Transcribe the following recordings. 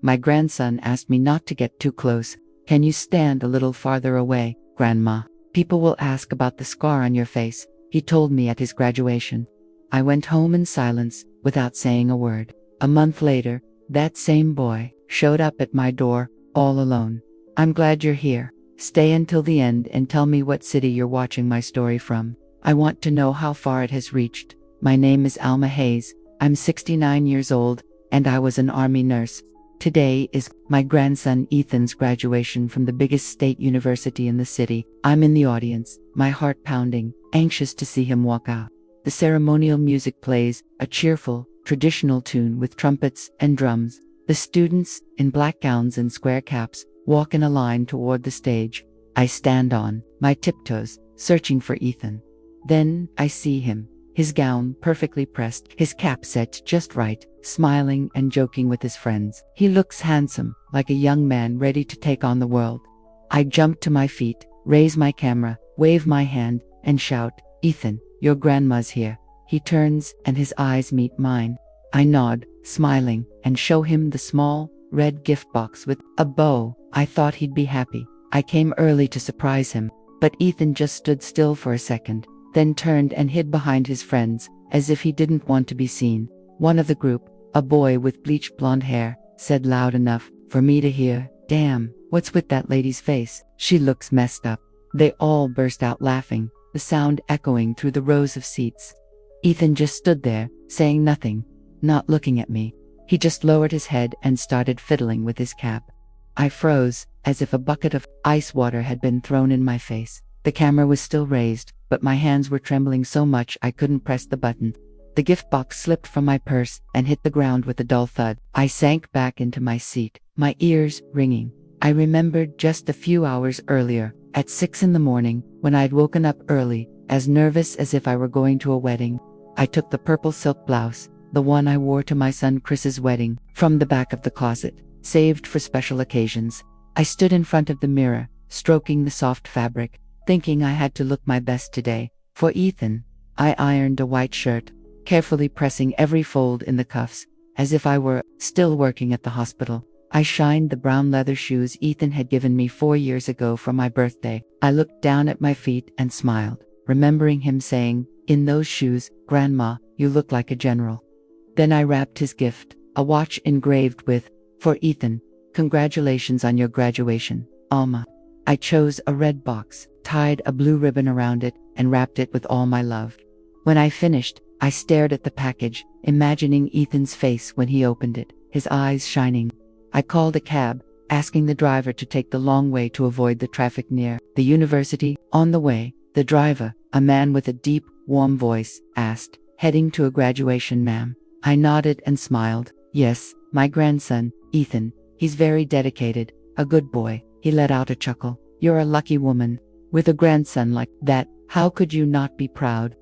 My grandson asked me not to get too close. Can you stand a little farther away, Grandma? People will ask about the scar on your face, he told me at his graduation. I went home in silence, without saying a word. A month later, that same boy showed up at my door, all alone. I'm glad you're here. Stay until the end and tell me what city you're watching my story from. I want to know how far it has reached. My name is Alma Hayes. I'm 69 years old, and I was an army nurse. Today is my grandson Ethan's graduation from the biggest state university in the city. I'm in the audience, my heart pounding, anxious to see him walk out. The ceremonial music plays, a cheerful, traditional tune with trumpets and drums. The students, in black gowns and square caps, walk in a line toward the stage. I stand on my tiptoes, searching for Ethan. Then I see him, his gown perfectly pressed, his cap set just right, smiling and joking with his friends. He looks handsome, like a young man ready to take on the world. I jump to my feet, raise my camera, wave my hand, and shout, "Ethan, your grandma's here." He turns and his eyes meet mine. I nod, smiling, and show him the small, red gift box with a bow. I thought he'd be happy. I came early to surprise him, but Ethan just stood still for a second, then turned and hid behind his friends, as if he didn't want to be seen. One of the group, a boy with bleached blonde hair, said loud enough for me to hear, "Damn, what's with that lady's face? She looks messed up." They all burst out laughing, the sound echoing through the rows of seats. Ethan just stood there, saying nothing, not looking at me. He just lowered his head and started fiddling with his cap. I froze, as if a bucket of ice water had been thrown in my face. The camera was still raised, but my hands were trembling so much I couldn't press the button. The gift box slipped from my purse and hit the ground with a dull thud. I sank back into my seat, my ears ringing. I remembered just a few hours earlier, at 6 in the morning, when I'd woken up early, as nervous as if I were going to a wedding. I took the purple silk blouse, the one I wore to my son Chris's wedding, from the back of the closet, saved for special occasions. I stood in front of the mirror, stroking the soft fabric, thinking I had to look my best today. For Ethan, I ironed a white shirt, carefully pressing every fold in the cuffs, as if I were still working at the hospital. I shined the brown leather shoes Ethan had given me 4 years ago for my birthday. I looked down at my feet and smiled, remembering him saying, "In those shoes, Grandma, you look like a general." Then I wrapped his gift, a watch engraved with, "For Ethan, congratulations on your graduation, Alma." I chose a red box, tied a blue ribbon around it, and wrapped it with all my love. When I finished, I stared at the package, imagining Ethan's face when he opened it, his eyes shining. I called a cab, asking the driver to take the long way to avoid the traffic near the university. On the way, the driver, a man with a deep, warm voice, asked, "Heading to a graduation, ma'am?" I nodded and smiled. "Yes, my grandson, Ethan. He's very dedicated, a good boy." He let out a chuckle. "You're a lucky woman. With a grandson like that, how could you not be proud?"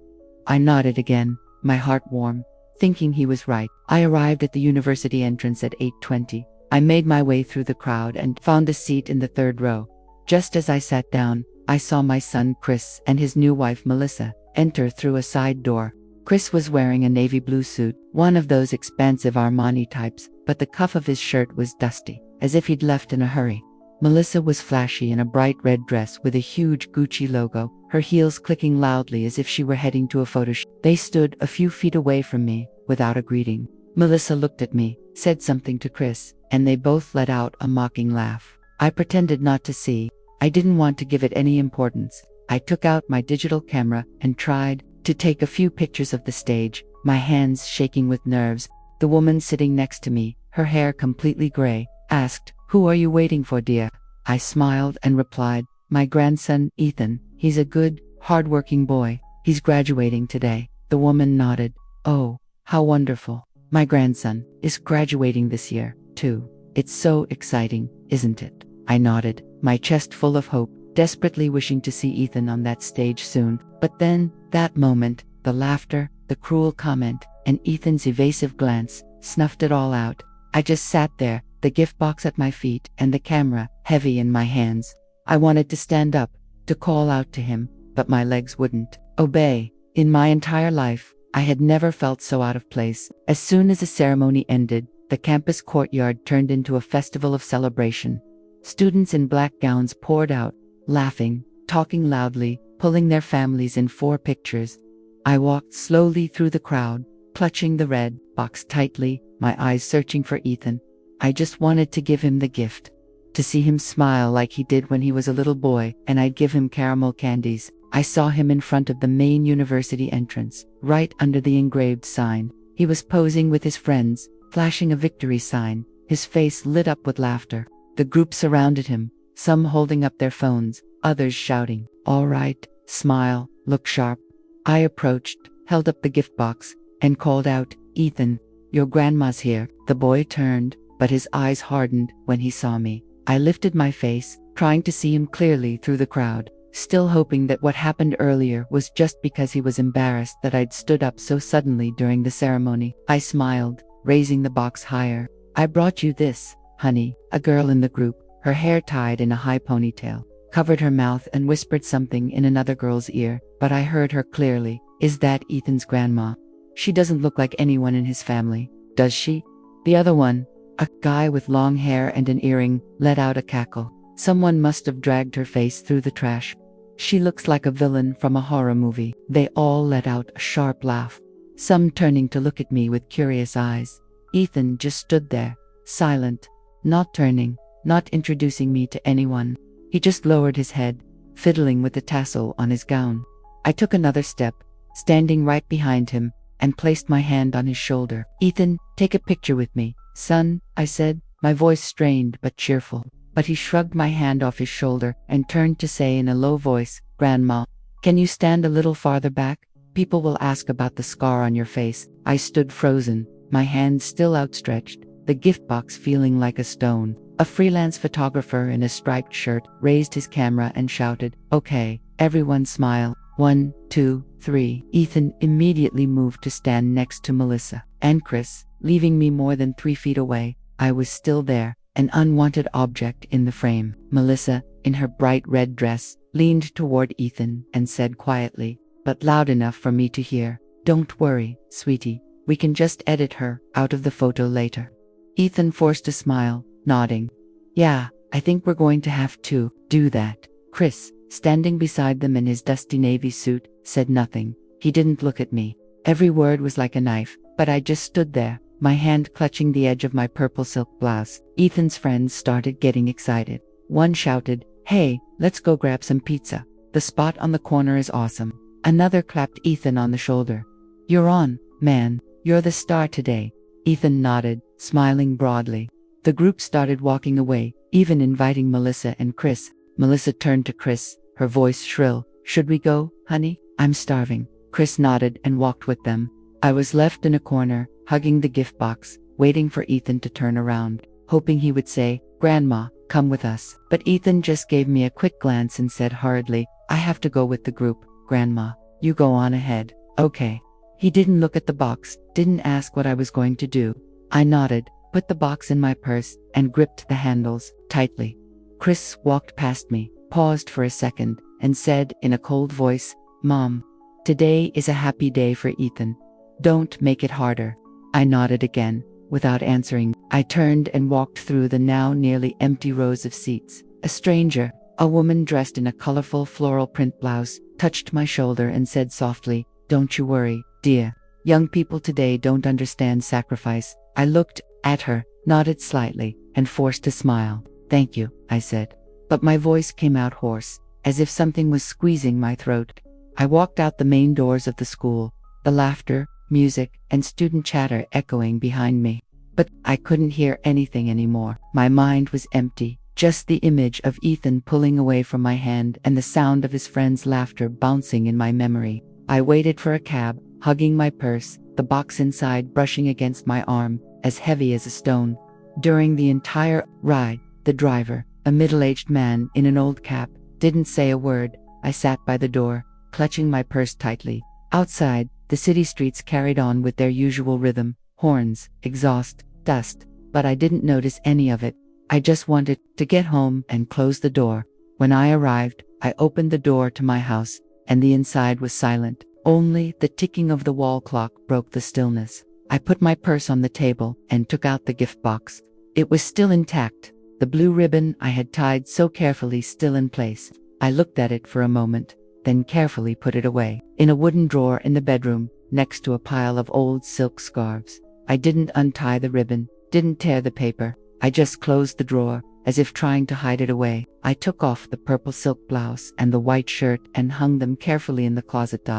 I nodded again, my heart warm, thinking he was right. I arrived at the university entrance at 8:20. I made my way through the crowd and found a seat in the third row. Just as I sat down, I saw my son Chris and his new wife Melissa enter through a side door. Chris was wearing a navy blue suit, one of those expansive Armani types, but the cuff of his shirt was dusty, as if he'd left in a hurry. Melissa was flashy in a bright red dress with a huge Gucci logo, her heels clicking loudly as if she were heading to a photo shoot. They stood a few feet away from me, without a greeting. Melissa looked at me, said something to Chris, and they both let out a mocking laugh. I pretended not to see. I didn't want to give it any importance. I took out my digital camera and tried to take a few pictures of the stage, my hands shaking with nerves. The woman sitting next to me, her hair completely gray, asked, "Who are you waiting for, dear?" I smiled and replied, "My grandson, Ethan. He's a good, hard-working boy. He's graduating today." The woman nodded. "Oh, how wonderful. My grandson is graduating this year, too. It's so exciting, isn't it?" I nodded, my chest full of hope, desperately wishing to see Ethan on that stage soon. But then, that moment, the laughter, the cruel comment, and Ethan's evasive glance, snuffed it all out. I just sat there, the gift box at my feet and the camera heavy in my hands. I wanted to stand up, to call out to him, but my legs wouldn't obey. In my entire life, I had never felt so out of place. As soon as the ceremony ended, the campus courtyard turned into a festival of celebration. Students in black gowns poured out, laughing, talking loudly, pulling their families in for pictures. I walked slowly through the crowd, clutching the red box tightly, my eyes searching for Ethan. I just wanted to give him the gift. To see him smile like he did when he was a little boy, and I'd give him caramel candies. I saw him in front of the main university entrance, right under the engraved sign. He was posing with his friends, flashing a victory sign, his face lit up with laughter. The group surrounded him, some holding up their phones, others shouting, "All right, smile, look sharp." I approached, held up the gift box, and called out, "Ethan, your grandma's here." The boy turned, but his eyes hardened when he saw me. I lifted my face, trying to see him clearly through the crowd, still hoping that what happened earlier was just because he was embarrassed that I'd stood up so suddenly during the ceremony. I smiled, raising the box higher. "I brought you this, honey." A girl in the group, her hair tied in a high ponytail, covered her mouth and whispered something in another girl's ear, but I heard her clearly. "Is that Ethan's grandma? She doesn't look like anyone in his family, does she?" The other one, a guy with long hair and an earring, let out a cackle. Someone must have dragged her face through the trash. "She looks like a villain from a horror movie." They all let out a sharp laugh, some turning to look at me with curious eyes. Ethan just stood there, silent, not turning, not introducing me to anyone. He just lowered his head, fiddling with the tassel on his gown. I took another step, standing right behind him, and placed my hand on his shoulder. "Ethan, take a picture with me, son," I said, my voice strained but cheerful. But he shrugged my hand off his shoulder and turned to say in a low voice, "Grandma, can you stand a little farther back? People will ask about the scar on your face." I stood frozen, my hand still outstretched, the gift box feeling like a stone. A freelance photographer in a striped shirt raised his camera and shouted, "Okay, everyone smile. 1, 2, 3. Ethan immediately moved to stand next to Melissa and Chris, leaving me more than 3 feet away. I was still there, an unwanted object in the frame. Melissa, in her bright red dress, leaned toward Ethan and said quietly, but loud enough for me to hear, "Don't worry, sweetie. We can just edit her out of the photo later." Ethan forced a smile, nodding. "Yeah, I think we're going to have to do that." Chris, standing beside them in his dusty navy suit, said nothing. He didn't look at me. Every word was like a knife, but I just stood there, my hand clutching the edge of my purple silk blouse. Ethan's friends started getting excited. One shouted, "Hey, let's go grab some pizza. The spot on the corner is awesome." Another clapped Ethan on the shoulder. "You're on, man. You're the star today." Ethan nodded, smiling broadly. The group started walking away, even inviting Melissa and Chris. Melissa turned to Chris, her voice shrill. "Should we go, honey? I'm starving." Chris nodded and walked with them. I was left in a corner, hugging the gift box, waiting for Ethan to turn around, hoping he would say, "Grandma, come with us." But Ethan just gave me a quick glance and said hurriedly, "I have to go with the group, Grandma. You go on ahead." "Okay." He didn't look at the box, didn't ask what I was going to do. I nodded, put the box in my purse, and gripped the handles tightly. Chris walked past me, paused for a second, and said in a cold voice, "Mom, today is a happy day for Ethan. Don't make it harder." I nodded again, without answering. I turned and walked through the now nearly empty rows of seats. A stranger, a woman dressed in a colorful floral print blouse, touched my shoulder and said softly, "Don't you worry, dear. Young people today don't understand sacrifice." I looked at her, nodded slightly, and forced a smile. "Thank you," I said. But my voice came out hoarse, as if something was squeezing my throat. I walked out the main doors of the school, the laughter, music, and student chatter echoing behind me. But I couldn't hear anything anymore. My mind was empty, just the image of Ethan pulling away from my hand and the sound of his friends' laughter bouncing in my memory. I waited for a cab, hugging my purse, the box inside brushing against my arm, as heavy as a stone. During the entire ride, the driver, a middle-aged man in an old cap, didn't say a word. I sat by the door, clutching my purse tightly. Outside, the city streets carried on with their usual rhythm, horns, exhaust, dust, but I didn't notice any of it. I just wanted to get home and close the door. When I arrived, I opened the door to my house, and the inside was silent. Only the ticking of the wall clock broke the stillness. I put my purse on the table and took out the gift box. It was still intact, the blue ribbon I had tied so carefully still in place. I looked at it for a moment, then carefully put it away, in a wooden drawer in the bedroom, next to a pile of old silk scarves. I didn't untie the ribbon, didn't tear the paper. I just closed the drawer, as if trying to hide it away. I took off the purple silk blouse and the white shirt and hung them carefully in the closet.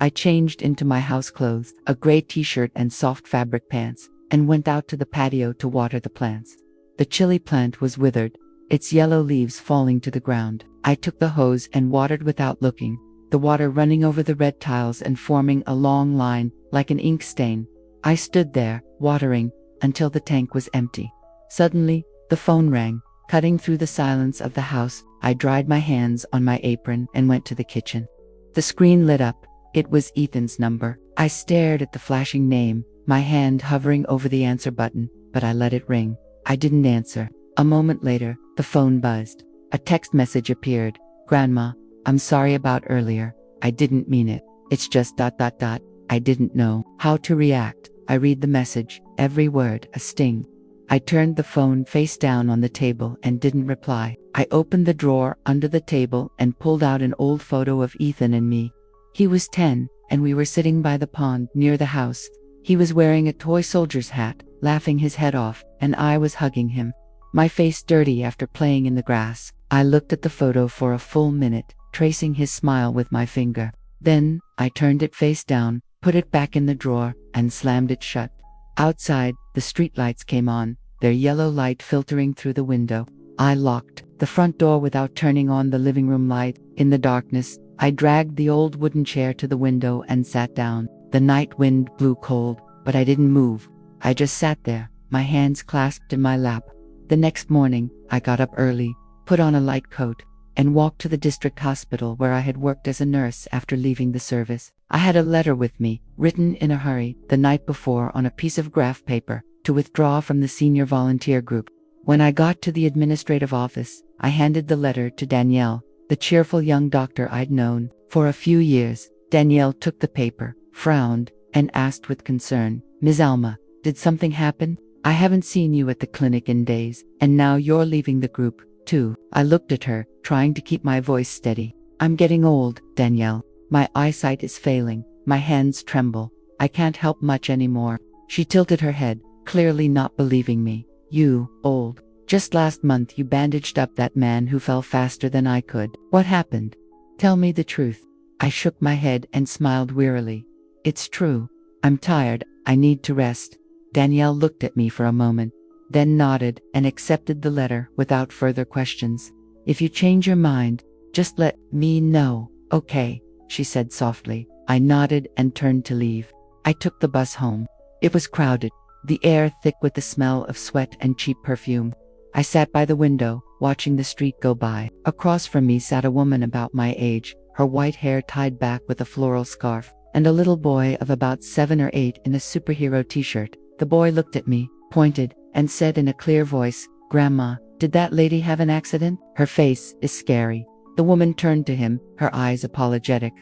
I changed into my house clothes, a gray t-shirt and soft fabric pants, and went out to the patio to water the plants. The chili plant was withered, its yellow leaves falling to the ground. I took the hose and watered without looking, the water running over the red tiles and forming a long line, like an ink stain. I stood there, watering, until the tank was empty. Suddenly, the phone rang, cutting through the silence of the house. I dried my hands on my apron and went to the kitchen. The screen lit up. It was Ethan's number. I stared at the flashing name, my hand hovering over the answer button, but I let it ring. I didn't answer. A moment later, the phone buzzed. A text message appeared. "Grandma, I'm sorry about earlier. I didn't mean it. It's just ... I didn't know how to react." I read the message, every word a sting. I turned the phone face down on the table and didn't reply. I opened the drawer under the table and pulled out an old photo of Ethan and me. He was 10, and we were sitting by the pond near the house. He was wearing a toy soldier's hat, laughing his head off, and I was hugging him, my face dirty after playing in the grass. I looked at the photo for a full minute, tracing his smile with my finger. Then, I turned it face down, put it back in the drawer, and slammed it shut. Outside, the streetlights came on, their yellow light filtering through the window. I locked the front door without turning on the living room light. In the darkness, I dragged the old wooden chair to the window and sat down. The night wind blew cold, but I didn't move. I just sat there, my hands clasped in my lap. The next morning, I got up early, put on a light coat, and walked to the district hospital where I had worked as a nurse after leaving the service. I had a letter with me, written in a hurry the night before on a piece of graph paper, to withdraw from the senior volunteer group. When I got to the administrative office, I handed the letter to Danielle, the cheerful young doctor I'd known for a few years. Danielle took the paper, frowned, and asked with concern, "Ms. Alma, did something happen? I haven't seen you at the clinic in days, and now you're leaving the group, too." I looked at her, trying to keep my voice steady. "I'm getting old, Danielle. My eyesight is failing, my hands tremble. I can't help much anymore." She tilted her head, clearly not believing me. "You, old. Just last month you bandaged up that man who fell faster than I could. What happened? Tell me the truth." I shook my head and smiled wearily. "It's true. I'm tired, I need to rest." Danielle looked at me for a moment, then nodded and accepted the letter without further questions. "If you change your mind, just let me know, okay?" she said softly. I nodded and turned to leave. I took the bus home. It was crowded, the air thick with the smell of sweat and cheap perfume. I sat by the window, watching the street go by. Across from me sat a woman about my age, her white hair tied back with a floral scarf, and a little boy of about 7 or 8 in a superhero t-shirt. The boy looked at me, pointed, and said in a clear voice, "Grandma, did that lady have an accident? Her face is scary." The woman turned to him, her eyes apologetic.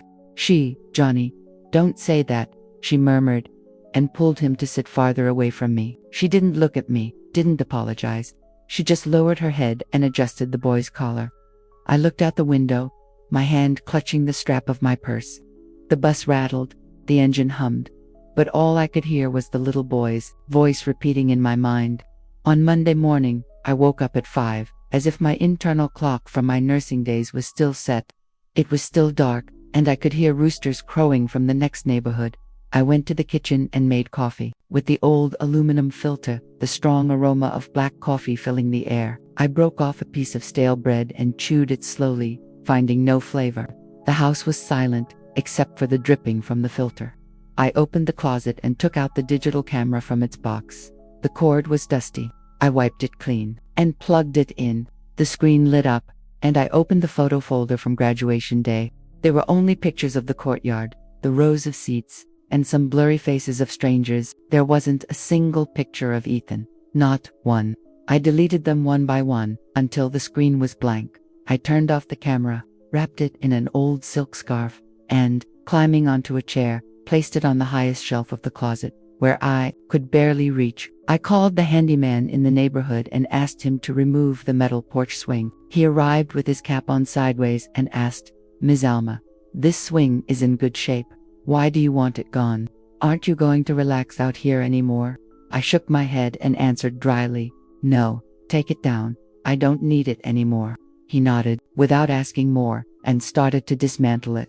Johnny, don't say that," she murmured, and pulled him to sit farther away from me. She didn't look at me, didn't apologize. She just lowered her head and adjusted the boy's collar. I looked out the window, my hand clutching the strap of my purse. The bus rattled, the engine hummed, but all I could hear was the little boy's voice repeating in my mind. On Monday morning, I woke up at 5, as if my internal clock from my nursing days was still set. It was still dark, and I could hear roosters crowing from the next neighborhood. I went to the kitchen and made coffee. With the old aluminum filter, the strong aroma of black coffee filling the air, I broke off a piece of stale bread and chewed it slowly, finding no flavor. The house was silent, except for the dripping from the filter. I opened the closet and took out the digital camera from its box. The cord was dusty. I wiped it clean and plugged it in. The screen lit up, and I opened the photo folder from graduation day. There were only pictures of the courtyard, the rows of seats, and some blurry faces of strangers. There wasn't a single picture of Ethan. Not one. I deleted them one by one, until the screen was blank. I turned off the camera, wrapped it in an old silk scarf, and, climbing onto a chair, placed it on the highest shelf of the closet. where I could barely reach. I called the handyman in the neighborhood and asked him to remove the metal porch swing. He arrived with his cap on sideways and asked, "Ms. Alma, this swing is in good shape. Why do you want it gone? Aren't you going to relax out here anymore?" I shook my head and answered dryly, "No, take it down. I don't need it anymore." He nodded, without asking more, and started to dismantle it.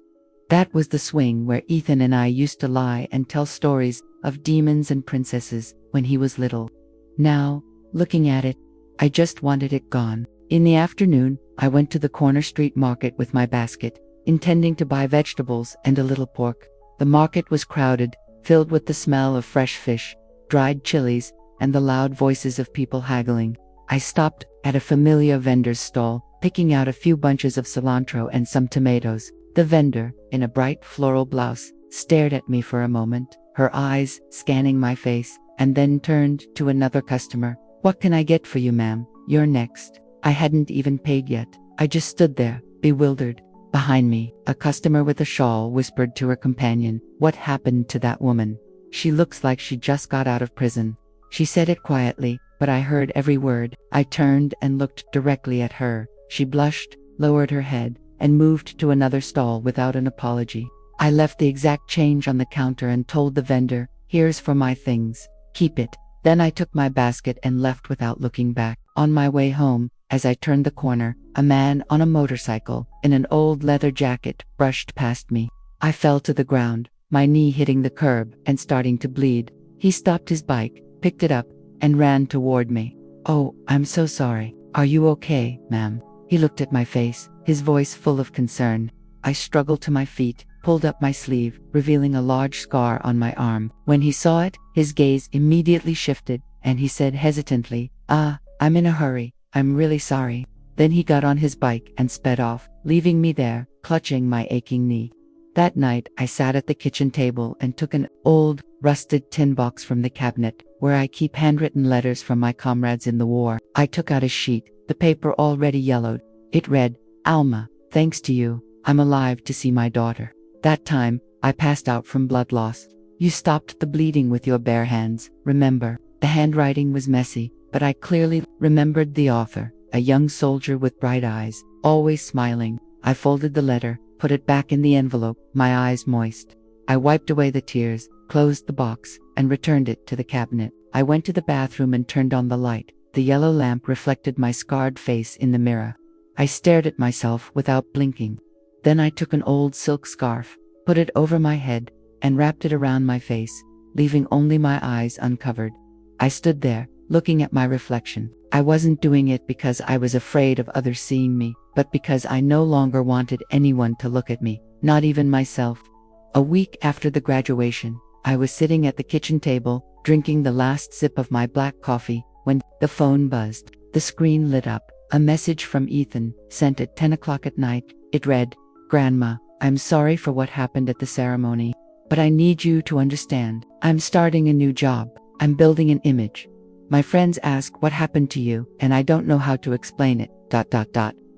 That was the swing where Ethan and I used to lie and tell stories of demons and princesses when he was little. Now, looking at it, I just wanted it gone. In the afternoon, I went to the corner street market with my basket, intending to buy vegetables and a little pork. The market was crowded, filled with the smell of fresh fish, dried chilies, and the loud voices of people haggling. I stopped at a familiar vendor's stall, picking out a few bunches of cilantro and some tomatoes. The vendor, in a bright floral blouse, stared at me for a moment, her eyes scanning my face, and then turned to another customer. "What can I get for you, ma'am? You're next." I hadn't even paid yet. I just stood there, bewildered. Behind me, a customer with a shawl whispered to her companion, "What happened to that woman? She looks like she just got out of prison." She said it quietly, but I heard every word. I turned and looked directly at her. She blushed, lowered her head, and moved to another stall without an apology. I left the exact change on the counter and told the vendor, "Here's for my things. Keep it." Then I took my basket and left without looking back. On my way home, as I turned the corner, a man on a motorcycle, in an old leather jacket, brushed past me. I fell to the ground, my knee hitting the curb and starting to bleed. He stopped his bike, picked it up, and ran toward me. "Oh, I'm so sorry. Are you okay, ma'am?" He looked at my face, his voice full of concern. I struggled to my feet, pulled up my sleeve, revealing a large scar on my arm. When he saw it, his gaze immediately shifted, and he said hesitantly, "I'm in a hurry. I'm really sorry." Then he got on his bike and sped off, leaving me there, clutching my aching knee. That night, I sat at the kitchen table and took an old, rusted tin box from the cabinet, where I keep handwritten letters from my comrades in the war. I took out a sheet, the paper already yellowed. It read, "Alma, thanks to you, I'm alive to see my daughter." That time, I passed out from blood loss. "You stopped the bleeding with your bare hands, remember?" The handwriting was messy, but I clearly remembered the author, a young soldier with bright eyes, always smiling. I folded the letter, put it back in the envelope, my eyes moist. I wiped away the tears, closed the box, and returned it to the cabinet. I went to the bathroom and turned on the light. The yellow lamp reflected my scarred face in the mirror. I stared at myself without blinking. Then I took an old silk scarf, put it over my head, and wrapped it around my face, leaving only my eyes uncovered. I stood there, looking at my reflection. I wasn't doing it because I was afraid of others seeing me, but because I no longer wanted anyone to look at me, not even myself. A week after the graduation, I was sitting at the kitchen table, drinking the last sip of my black coffee, when the phone buzzed. The screen lit up. A message from Ethan, sent at 10 o'clock at night. It read, "Grandma, I'm sorry for what happened at the ceremony, but I need you to understand. I'm starting a new job. I'm building an image. My friends ask what happened to you, and I don't know how to explain it. ...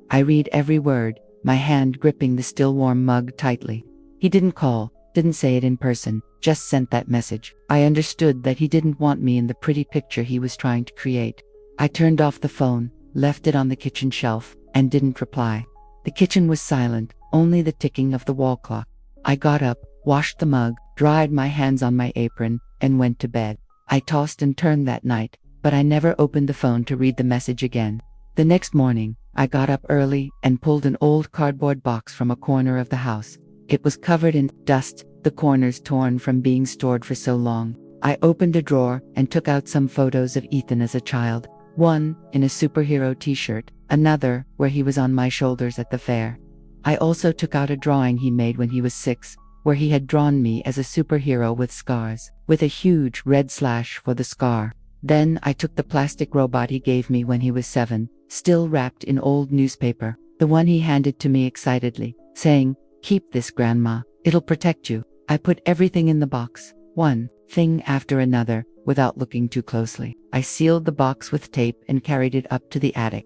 I read every word, my hand gripping the still warm mug tightly. He didn't call, didn't say it in person, just sent that message. I understood that he didn't want me in the pretty picture he was trying to create. I turned off the phone, left it on the kitchen shelf, and didn't reply. The kitchen was silent, only the ticking of the wall clock. I got up, washed the mug, dried my hands on my apron, and went to bed. I tossed and turned that night, but I never opened the phone to read the message again. The next morning, I got up early and pulled an old cardboard box from a corner of the house. It was covered in dust, the corners torn from being stored for so long. I opened a drawer and took out some photos of Ethan as a child. One, in a superhero t-shirt, another, where he was on my shoulders at the fair. I also took out a drawing he made when he was 6, where he had drawn me as a superhero with scars, with a huge red slash for the scar. Then I took the plastic robot he gave me when he was 7, still wrapped in old newspaper, the one he handed to me excitedly, saying, "Keep this, Grandma, it'll protect you." I put everything in the box, one thing after another, without looking too closely. I sealed the box with tape and carried it up to the attic.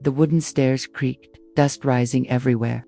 The wooden stairs creaked, dust rising everywhere.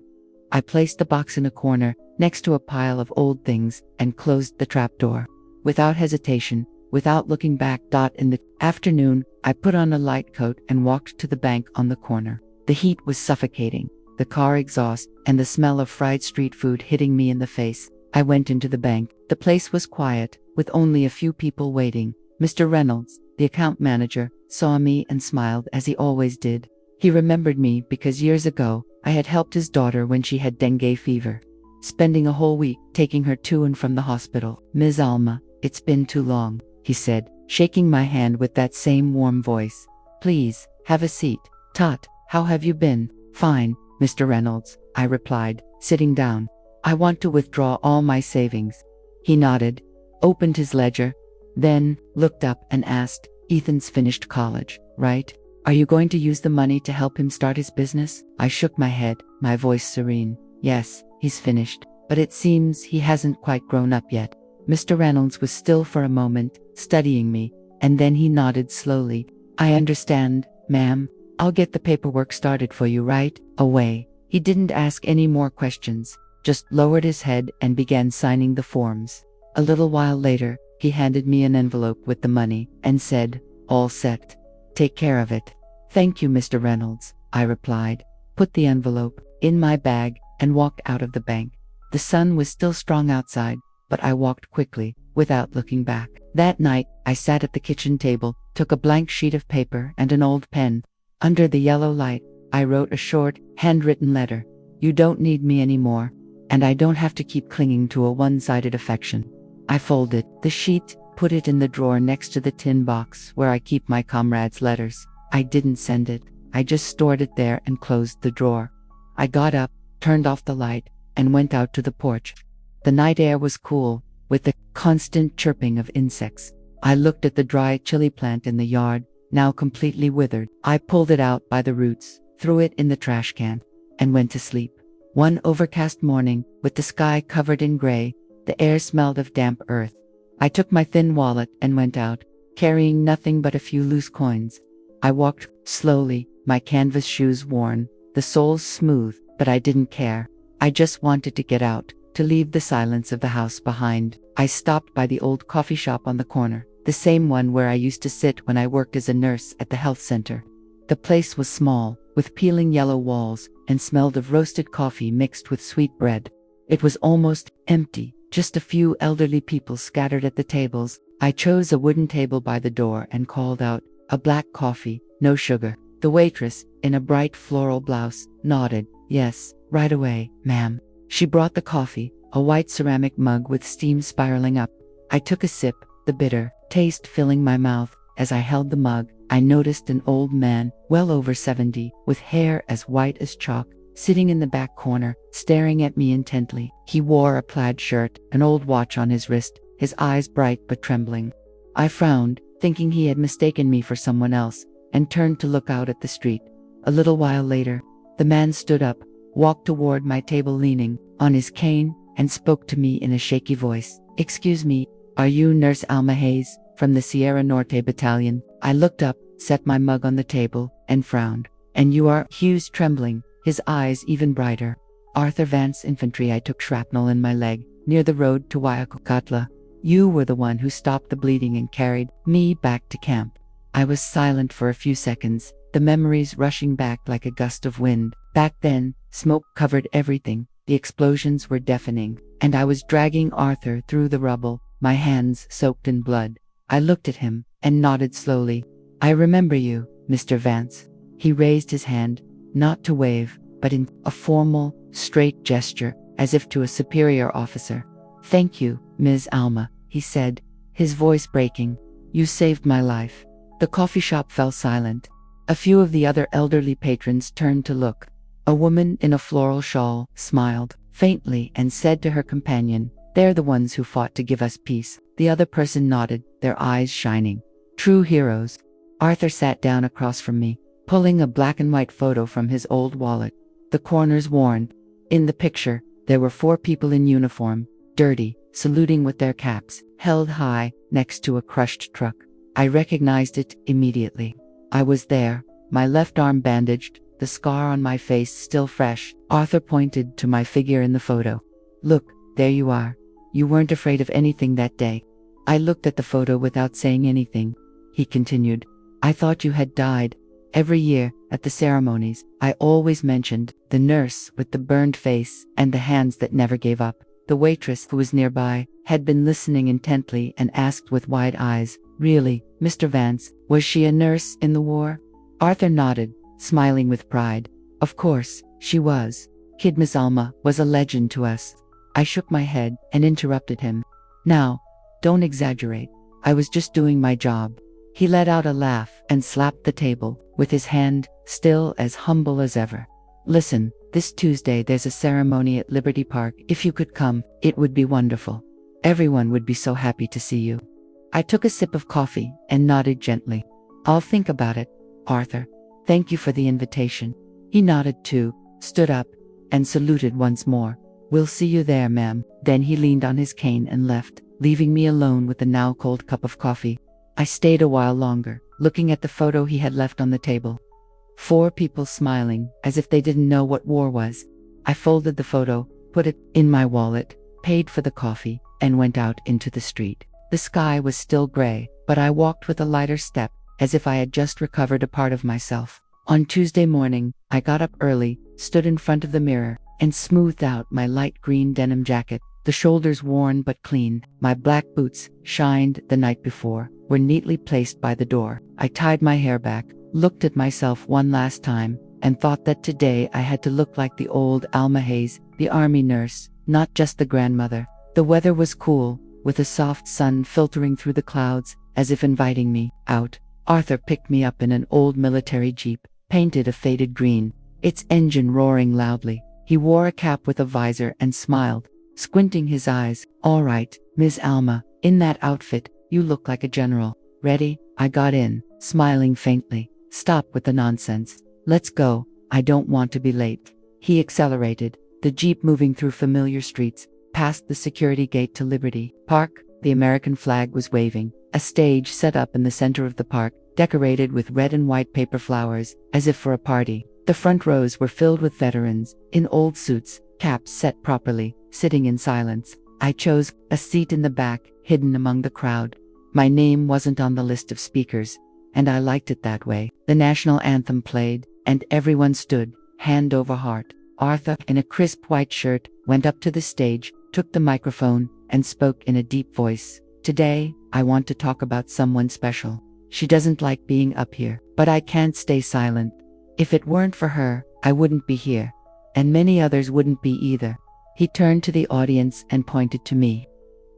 I placed the box in a corner, next to a pile of old things, and closed the trapdoor. without hesitation, without looking back. In the afternoon, I put on a light coat and walked to the bank on the corner. The heat was suffocating, the car exhaust and the smell of fried street food hitting me in the face. I went into the bank. The place was quiet, with only a few people waiting. Mr. Reynolds, the account manager, saw me and smiled as he always did. He remembered me because years ago, I had helped his daughter when she had dengue fever, spending a whole week taking her to and from the hospital. "Ms. Alma, it's been too long," he said, shaking my hand with that same warm voice. "Please, have a seat." "Tot, how have you been?" "Fine, Mr. Reynolds," I replied, sitting down. "I want to withdraw all my savings." He nodded, opened his ledger, then looked up and asked, "Ethan's finished college, right? Are you going to use the money to help him start his business?" I shook my head, my voice serene. "Yes, he's finished, but it seems he hasn't quite grown up yet." Mr. Reynolds was still for a moment, studying me, and then he nodded slowly. "I understand, ma'am. I'll get the paperwork started for you right away." He didn't ask any more questions, just lowered his head and began signing the forms. A little while later, he handed me an envelope with the money and said, "All set. Take care of it." "Thank you, Mr. Reynolds," I replied, put the envelope in my bag, and walked out of the bank. The sun was still strong outside, but I walked quickly, without looking back. That night, I sat at the kitchen table, took a blank sheet of paper and an old pen. Under the yellow light, I wrote a short, handwritten letter. "You don't need me anymore, and I don't have to keep clinging to a one-sided affection." I folded the sheet, put it in the drawer next to the tin box where I keep my comrades' letters. I didn't send it. I just stored it there and closed the drawer. I got up, turned off the light, and went out to the porch. The night air was cool, with the constant chirping of insects. I looked at the dry chili plant in the yard, now completely withered. I pulled it out by the roots, threw it in the trash can, and went to sleep. One overcast morning, with the sky covered in gray, the air smelled of damp earth. I took my thin wallet and went out, carrying nothing but a few loose coins. I walked slowly, my canvas shoes worn, the soles smooth, but I didn't care. I just wanted to get out, to leave the silence of the house behind. I stopped by the old coffee shop on the corner, the same one where I used to sit when I worked as a nurse at the health center. The place was small, with peeling yellow walls, and smelled of roasted coffee mixed with sweet bread. It was almost empty, just a few elderly people scattered at the tables. I chose a wooden table by the door and called out, "A black coffee, no sugar." The waitress, in a bright floral blouse, nodded, "Yes, right away, ma'am." She brought the coffee, a white ceramic mug with steam spiraling up. I took a sip, the bitter taste filling my mouth. As I held the mug, I noticed an old man, well over 70, with hair as white as chalk, sitting in the back corner, staring at me intently. He wore a plaid shirt, an old watch on his wrist, his eyes bright but trembling. I frowned, thinking he had mistaken me for someone else, and turned to look out at the street. A little while later, the man stood up, walked toward my table leaning on his cane, and spoke to me in a shaky voice. "Excuse me, are you Nurse Alma Hayes, from the Sierra Norte Battalion?" I looked up, set my mug on the table, and frowned. "And you are?" Hughes trembling, his eyes even brighter. "Arthur Vance Infantry. I took shrapnel in my leg, near the road to Waiakukatla. You were the one who stopped the bleeding and carried me back to camp." I was silent for a few seconds, the memories rushing back like a gust of wind. Back then, smoke covered everything, the explosions were deafening, and I was dragging Arthur through the rubble, my hands soaked in blood. I looked at him, and nodded slowly. "I remember you, Mr. Vance." He raised his hand, not to wave, but in a formal, straight gesture, as if to a superior officer. "Thank you, Ms. Alma," he said, his voice breaking. "You saved my life." The coffee shop fell silent. A few of the other elderly patrons turned to look. A woman in a floral shawl smiled faintly and said to her companion, "They're the ones who fought to give us peace." The other person nodded, their eyes shining. "True heroes." Arthur sat down across from me, pulling a black and white photo from his old wallet, the corners worn. In the picture, there were 4 people in uniform, dirty, saluting with their caps held high next to a crushed truck. I recognized it immediately. I was there, my left arm bandaged, the scar on my face still fresh. Arthur pointed to my figure in the photo. "Look, there you are. You weren't afraid of anything that day." I looked at the photo without saying anything. He continued, I thought you had died. Every year, at the ceremonies, I always mentioned the nurse with the burned face and the hands that never gave up. The waitress, who was nearby, had been listening intently and asked with wide eyes, Really, Mr. Vance, was she a nurse in the war? Arthur nodded, smiling with pride. Of course, she was. Kid Miss Alma was a legend to us. I shook my head and interrupted him. Now, don't exaggerate. I was just doing my job. He let out a laugh and slapped the table, with his hand still as humble as ever. Listen, this Tuesday there's a ceremony at Liberty Park. If you could come, it would be wonderful. Everyone would be so happy to see you. I took a sip of coffee and nodded gently. I'll think about it, Arthur. Thank you for the invitation. He nodded too, stood up, and saluted once more. We'll see you there, ma'am. Then he leaned on his cane and left, leaving me alone with the now cold cup of coffee. I stayed a while longer, looking at the photo he had left on the table. 4 people smiling, as if they didn't know what war was. I folded the photo, put it in my wallet, paid for the coffee, and went out into the street. The sky was still gray, but I walked with a lighter step, as if I had just recovered a part of myself. On Tuesday morning, I got up early, stood in front of the mirror, and smoothed out my light green denim jacket. The shoulders worn but clean, my black boots, shined the night before, were neatly placed by the door. I tied my hair back, looked at myself one last time, and thought that today I had to look like the old Alma Hayes, the army nurse, not just the grandmother. The weather was cool, with a soft sun filtering through the clouds, as if inviting me out. Arthur picked me up in an old military jeep, painted a faded green, its engine roaring loudly. He wore a cap with a visor and smiled, squinting his eyes. All right, Ms. Alma, in that outfit, you look like a general. Ready? I got in, smiling faintly. Stop with the nonsense. Let's go. I don't want to be late. He accelerated, the jeep moving through familiar streets, past the security gate to Liberty Park. The American flag was waving, a stage set up in the center of the park, decorated with red and white paper flowers, as if for a party. The front rows were filled with veterans, in old suits, caps set properly, sitting in silence. I chose a seat in the back, hidden among the crowd. My name wasn't on the list of speakers, and I liked it that way. The national anthem played, and everyone stood, hand over heart. Arthur, in a crisp white shirt, went up to the stage, took the microphone, and spoke in a deep voice. Today, I want to talk about someone special. She doesn't like being up here, but I can't stay silent. If it weren't for her, I wouldn't be here. And many others wouldn't be either. He turned to the audience and pointed to me.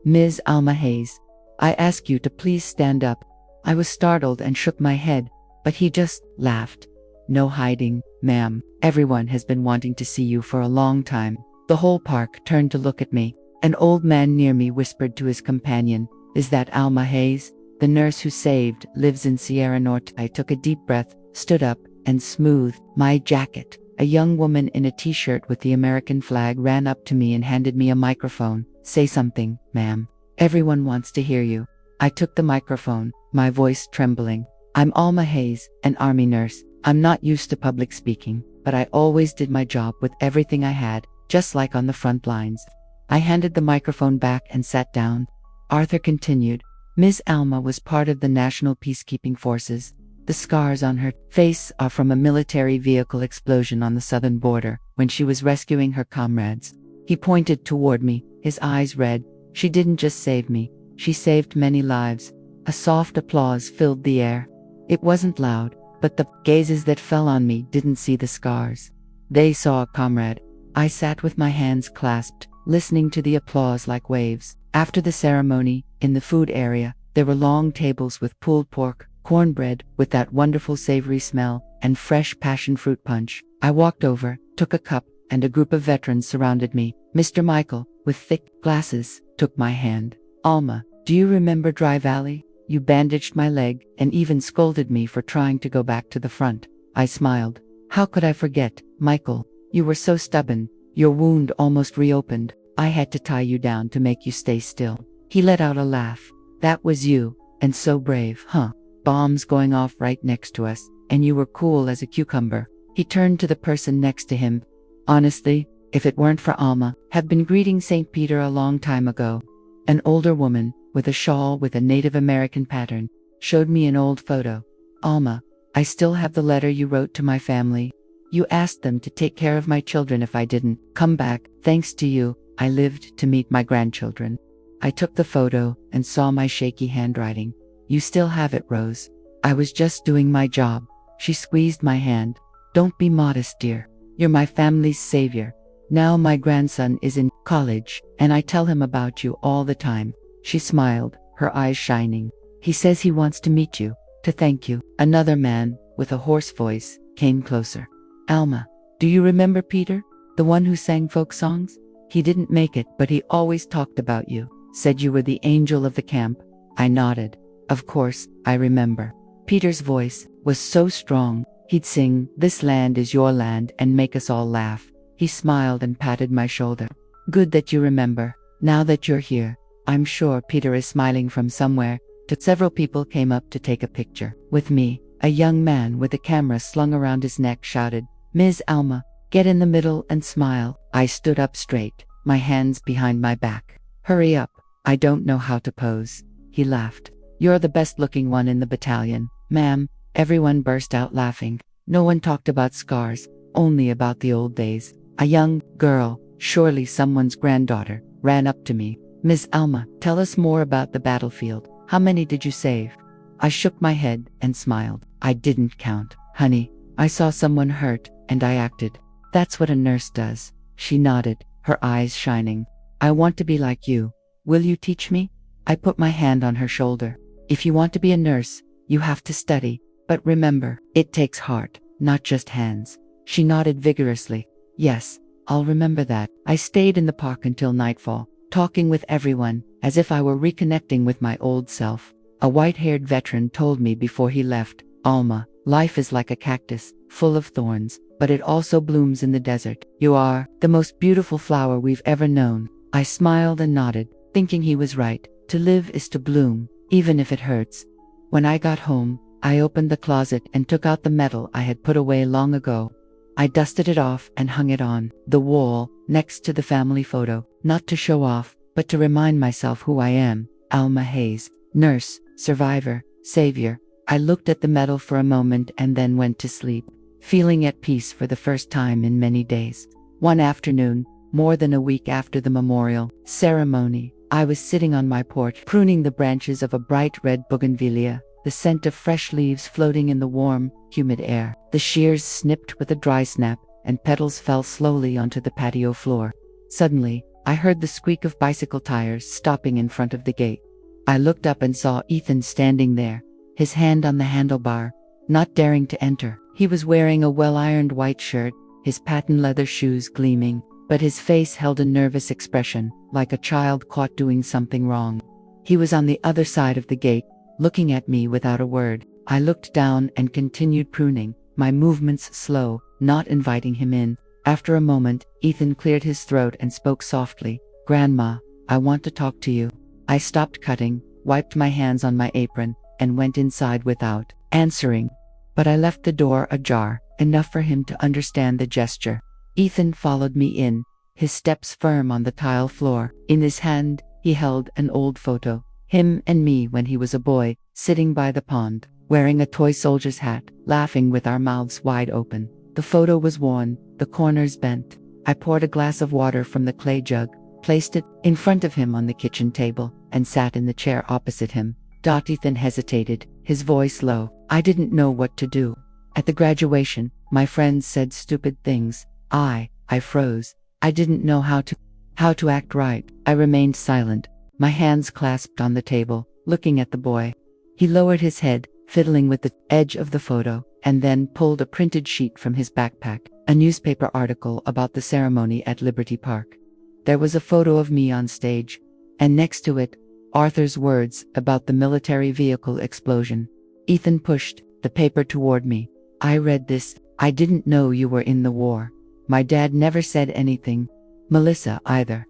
Ms. Alma Hayes, I ask you to please stand up. I was startled and shook my head, but he just laughed. No hiding, ma'am. Everyone has been wanting to see you for a long time. The whole park turned to look at me. An old man near me whispered to his companion, Is that Alma Hayes? The nurse who saved lives in Sierra Norte. I took a deep breath, stood up, and smoothed my jacket. A young woman in a t-shirt with the American flag ran up to me and handed me a microphone. Say something, ma'am. Everyone wants to hear you. I took the microphone, my voice trembling. I'm Alma Hayes, an army nurse. I'm not used to public speaking, but I always did my job with everything I had, just like on the front lines. I handed the microphone back and sat down. Arthur continued. Ms. Alma was part of the National Peacekeeping Forces. The scars on her face are from a military vehicle explosion on the southern border when she was rescuing her comrades. He pointed toward me, his eyes red. She didn't just save me, she saved many lives. A soft applause filled the air. It wasn't loud, but the gazes that fell on me didn't see the scars. They saw a comrade. I sat with my hands clasped, listening to the applause like waves. After the ceremony, in the food area, there were long tables with pulled pork, cornbread with that wonderful savory smell, and fresh passion fruit punch. I walked over, took a cup, and a group of veterans surrounded me. Mr. Michael, with thick glasses, took my hand. Alma, do you remember Dry Valley? You bandaged my leg and even scolded me for trying to go back to the front. I smiled. How could I forget, Michael? You were so stubborn. Your wound almost reopened. I had to tie you down to make you stay still. He let out a laugh. That was you, and so brave, huh? Bombs going off right next to us, and you were cool as a cucumber. He turned to the person next to him. Honestly, if it weren't for Alma, have been greeting St. Peter a long time ago. An older woman, with a shawl with a Native American pattern, showed me an old photo. Alma, I still have the letter you wrote to my family. You asked them to take care of my children if I didn't come back. Thanks to you, I lived to meet my grandchildren. I took the photo and saw my shaky handwriting. You still have it, Rose. I was just doing my job. She squeezed my hand. Don't be modest, dear. You're my family's savior. Now my grandson is in college, and I tell him about you all the time. She smiled, her eyes shining. He says he wants to meet you, to thank you. Another man, with a hoarse voice, came closer. Alma, do you remember Peter? The one who sang folk songs? He didn't make it, but he always talked about you. Said you were the angel of the camp. I nodded. Of course, I remember. Peter's voice was so strong. He'd sing, "This land is your land," and make us all laugh. He smiled and patted my shoulder. Good that you remember. Now that you're here, I'm sure Peter is smiling from somewhere. Several people came up to take a picture with me. A young man with a camera slung around his neck shouted, "Ms. Alma, get in the middle and smile." I stood up straight, my hands behind my back. Hurry up, I don't know how to pose. He laughed. You're the best looking one in the battalion, ma'am. Everyone burst out laughing. No one talked about scars, only about the old days. A young girl, surely someone's granddaughter, ran up to me. Ms. Alma, tell us more about the battlefield. How many did you save? I shook my head and smiled. I didn't count, honey. I saw someone hurt, and I acted. That's what a nurse does. She nodded, her eyes shining. I want to be like you. Will you teach me? I put my hand on her shoulder. If you want to be a nurse, you have to study. But remember, it takes heart, not just hands. She nodded vigorously. Yes, I'll remember that. I stayed in the park until nightfall, talking with everyone, as if I were reconnecting with my old self. A white-haired veteran told me before he left, Alma, life is like a cactus, full of thorns, but it also blooms in the desert. You are the most beautiful flower we've ever known. I smiled and nodded, thinking he was right. To live is to bloom, even if it hurts. When I got home, I opened the closet and took out the medal I had put away long ago. I dusted it off and hung it on the wall, next to the family photo, not to show off, but to remind myself who I am, Alma Hayes, nurse, survivor, savior. I looked at the medal for a moment and then went to sleep, feeling at peace for the first time in many days. One afternoon, more than a week after the memorial ceremony, I was sitting on my porch pruning the branches of a bright red bougainvillea, the scent of fresh leaves floating in the warm, humid air. The shears snipped with a dry snap, and petals fell slowly onto the patio floor. Suddenly, I heard the squeak of bicycle tires stopping in front of the gate. I looked up and saw Ethan standing there, his hand on the handlebar, not daring to enter. He was wearing a well-ironed white shirt, his patent leather shoes gleaming, but his face held a nervous expression, like a child caught doing something wrong. He was on the other side of the gate, looking at me without a word. I looked down and continued pruning, my movements slow, not inviting him in. After a moment, Ethan cleared his throat and spoke softly. "Grandma, I want to talk to you." I stopped cutting, wiped my hands on my apron, and went inside without answering. But I left the door ajar, enough for him to understand the gesture. Ethan followed me in, his steps firm on the tile floor. In his hand, he held an old photo, him and me when he was a boy, sitting by the pond, wearing a toy soldier's hat, laughing with our mouths wide open. The photo was worn, the corners bent. I poured a glass of water from the clay jug, placed it in front of him on the kitchen table, and sat in the chair opposite him. Ethan hesitated, his voice low. I didn't know what to do. At the graduation, my friends said stupid things. I froze. I didn't know how to act right. I remained silent, my hands clasped on the table, looking at the boy. He lowered his head, fiddling with the edge of the photo, and then pulled a printed sheet from his backpack, a newspaper article about the ceremony at Liberty Park. There was a photo of me on stage, and next to it, Arthur's words about the military vehicle explosion. Ethan pushed the paper toward me. I read this. I didn't know you were in the war. My dad never said anything. Melissa either.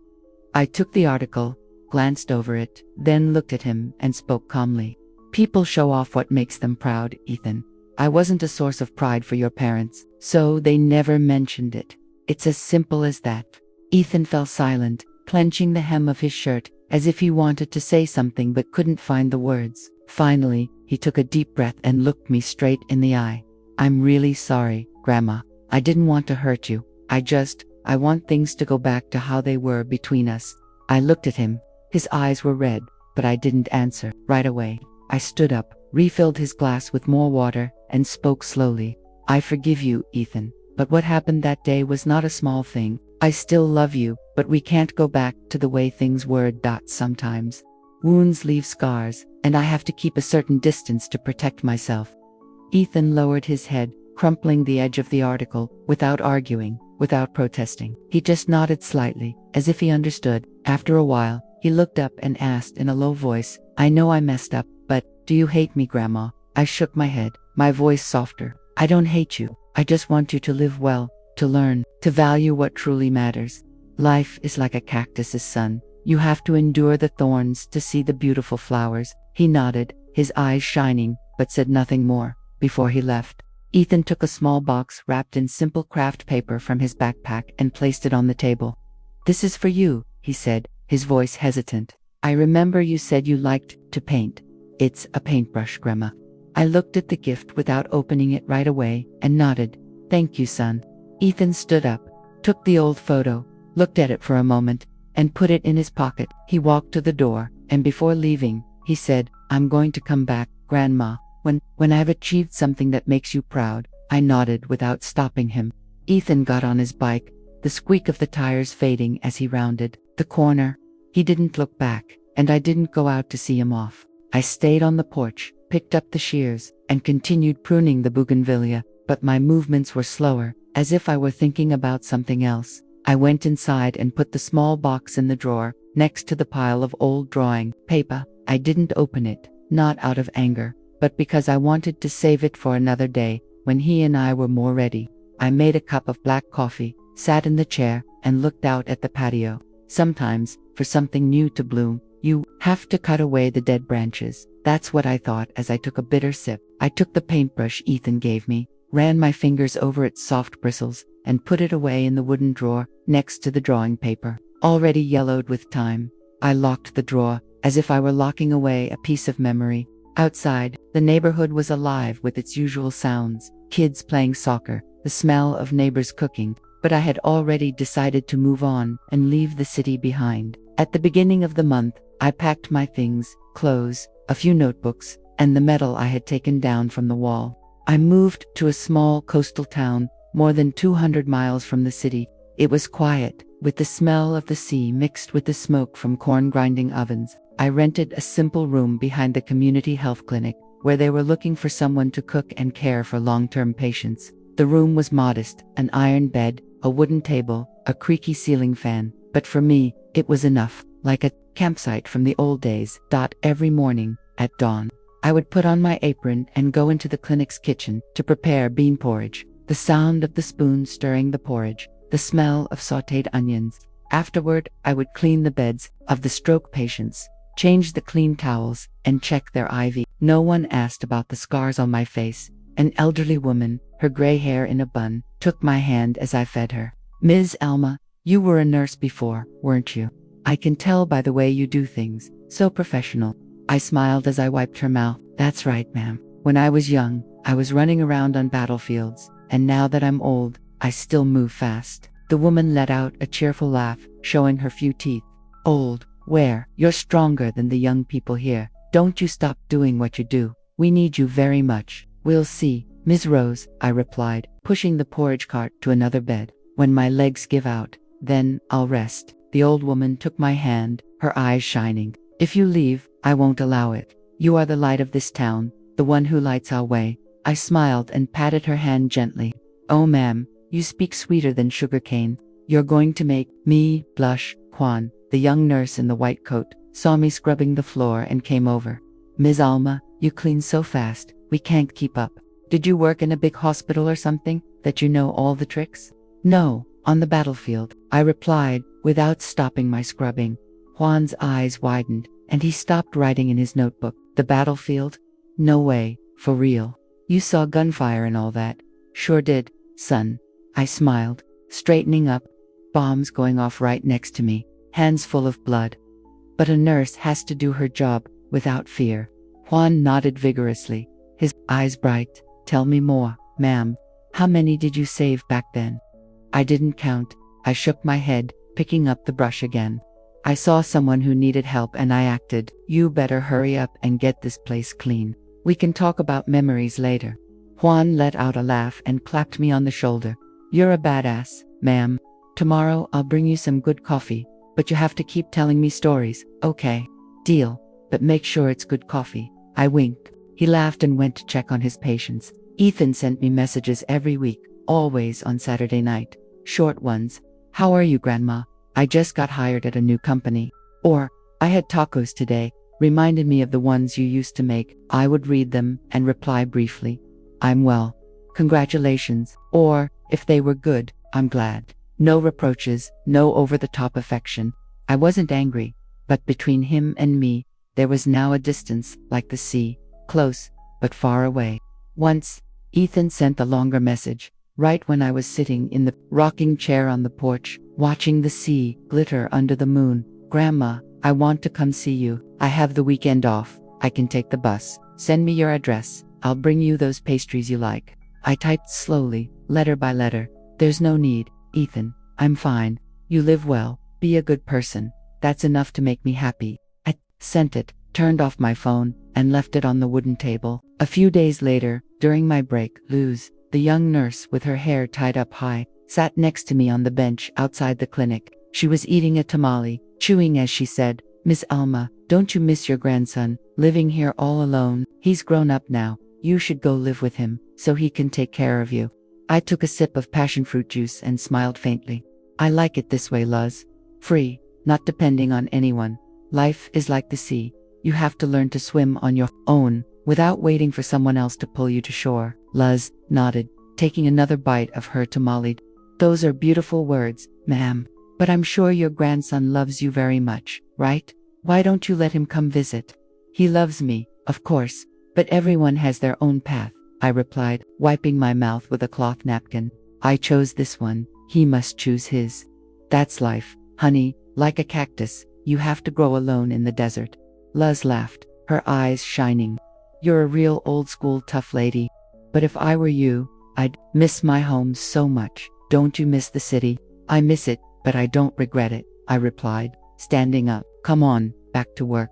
I took the article, glanced over it, then looked at him and spoke calmly. People show off what makes them proud, Ethan. I wasn't a source of pride for your parents, so they never mentioned it. It's as simple as that. Ethan fell silent, clenching the hem of his shirt, as if he wanted to say something but couldn't find the words. Finally, he took a deep breath and looked me straight in the eye. I'm really sorry, Grandma. I didn't want to hurt you. I want things to go back to how they were between us. I looked at him. His eyes were red, but I didn't answer right away. I stood up, refilled his glass with more water, and spoke slowly. I forgive you, Ethan, but what happened that day was not a small thing. I still love you, but we can't go back to the way things were. Sometimes wounds leave scars, and I have to keep a certain distance to protect myself. Ethan lowered his head, crumpling the edge of the article, without arguing, without protesting. He just nodded slightly, as if he understood. After a while, he looked up and asked in a low voice, I know I messed up, but do you hate me, Grandma? I shook my head, my voice softer. I don't hate you. I just want you to live well, to learn, to value what truly matters. Life is like a cactus's sun. You have to endure the thorns to see the beautiful flowers. He nodded, his eyes shining, but said nothing more. Before he left, Ethan took a small box wrapped in simple craft paper from his backpack and placed it on the table. This is for you, he said, his voice hesitant. I remember you said you liked to paint. It's a paintbrush, Grandma. I looked at the gift without opening it right away and nodded. Thank you, son. Ethan stood up, took the old photo, looked at it for a moment, and put it in his pocket. He walked to the door, and before leaving, he said, I'm going to come back, Grandma, when I've achieved something that makes you proud. I nodded without stopping him. Ethan got on his bike, the squeak of the tires fading as he rounded the corner. He didn't look back, and I didn't go out to see him off. I stayed on the porch, picked up the shears, and continued pruning the bougainvillea, but my movements were slower, as if I were thinking about something else. I went inside and put the small box in the drawer, next to the pile of old drawing paper. I didn't open it, not out of anger, but because I wanted to save it for another day, when he and I were more ready. I made a cup of black coffee, sat in the chair, and looked out at the patio. Sometimes, for something new to bloom, you have to cut away the dead branches. That's what I thought as I took a bitter sip. I took the paintbrush Ethan gave me, ran my fingers over its soft bristles, and put it away in the wooden drawer, next to the drawing paper, already yellowed with time. I locked the drawer, as if I were locking away a piece of memory. Outside, the neighborhood was alive with its usual sounds, kids playing soccer, the smell of neighbors cooking, but I had already decided to move on and leave the city behind. At the beginning of the month, I packed my things, clothes, a few notebooks, and the medal I had taken down from the wall. I moved to a small coastal town, more than 200 miles from the city. It was quiet, with the smell of the sea mixed with the smoke from corn grinding ovens. I rented a simple room behind the community health clinic, where they were looking for someone to cook and care for long-term patients. The room was modest, an iron bed, a wooden table, a creaky ceiling fan, but for me, it was enough, like a campsite from the old days. Every morning, at dawn, I would put on my apron and go into the clinic's kitchen to prepare bean porridge. The sound of the spoon stirring the porridge, the smell of sautéed onions. Afterward, I would clean the beds of the stroke patients, change the clean towels, and check their IV. No one asked about the scars on my face. An elderly woman, her gray hair in a bun, took my hand as I fed her. Ms. Alma, you were a nurse before, weren't you? I can tell by the way you do things, so professional. I smiled as I wiped her mouth. That's right, ma'am. When I was young, I was running around on battlefields, and now that I'm old, I still move fast. The woman let out a cheerful laugh, showing her few teeth. Old, where? You're stronger than the young people here. Don't you stop doing what you do. We need you very much. We'll see, Ms. Rose, I replied, pushing the porridge cart to another bed. When my legs give out, then I'll rest. The old woman took my hand, her eyes shining. If you leave, I won't allow it. You are the light of this town, the one who lights our way. I smiled and patted her hand gently. Oh, ma'am, you speak sweeter than sugarcane. You're going to make me blush. Juan, the young nurse in the white coat, saw me scrubbing the floor and came over. Ms. Alma, you clean so fast, we can't keep up. Did you work in a big hospital or something, that you know all the tricks? No, on the battlefield, I replied, without stopping my scrubbing. Juan's eyes widened, and he stopped writing in his notebook. The battlefield? No way, for real. You saw gunfire and all that? Sure did, son. I smiled, straightening up, bombs going off right next to me, hands full of blood. but a nurse has to do her job without fear. Juan nodded vigorously, his eyes bright. Tell me more, ma'am. How many did you save back then? I didn't count. I shook my head, picking up the brush again. I saw someone who needed help and I acted. You better hurry up and get this place clean. We can talk about memories later. Juan let out a laugh and clapped me on the shoulder. You're a badass, ma'am. Tomorrow I'll bring you some good coffee, but you have to keep telling me stories, okay? Deal, but make sure it's good coffee. I winked. He laughed and went to check on his patients. Ethan sent me messages every week, always on Saturday night. Short ones. How are you, Grandma? I just got hired at a new company. Or, I had tacos today, reminded me of the ones you used to make. I would read them and reply briefly. I'm well. Congratulations. Or, if they were good, I'm glad. No reproaches, no over-the-top affection. I wasn't angry, but between him and me, there was now a distance, like the sea, close, but far away. Once, Ethan sent a longer message, right when I was sitting in the rocking chair on the porch, watching the sea glitter under the moon. Grandma, I want to come see you. I have the weekend off. I can take the bus. Send me your address. I'll bring you those pastries you like. I typed slowly, letter by letter. There's no need, Ethan. I'm fine. You live well. Be a good person. That's enough to make me happy. I sent it, turned off my phone, and left it on the wooden table. A few days later, during my break, Luz, the young nurse with her hair tied up high, sat next to me on the bench outside the clinic. She was eating a tamale, chewing as she said, Miss Alma, don't you miss your grandson, living here all alone? He's grown up now. You should go live with him, so he can take care of you. I took a sip of passion fruit juice and smiled faintly. I like it this way, Luz. Free, not depending on anyone. Life is like the sea. You have to learn to swim on your own, without waiting for someone else to pull you to shore. Luz nodded, taking another bite of her tamale. Those are beautiful words, ma'am. But I'm sure your grandson loves you very much, right? Why don't you let him come visit? He loves me, of course, but everyone has their own path, I replied, wiping my mouth with a cloth napkin. I chose this one. He must choose his. That's life, honey. Like a cactus, you have to grow alone in the desert. Luz laughed, her eyes shining. You're a real old-school tough lady. But if I were you, I'd miss my home so much. Don't you miss the city? I miss it, but I don't regret it, I replied, standing up. Come on, back to work.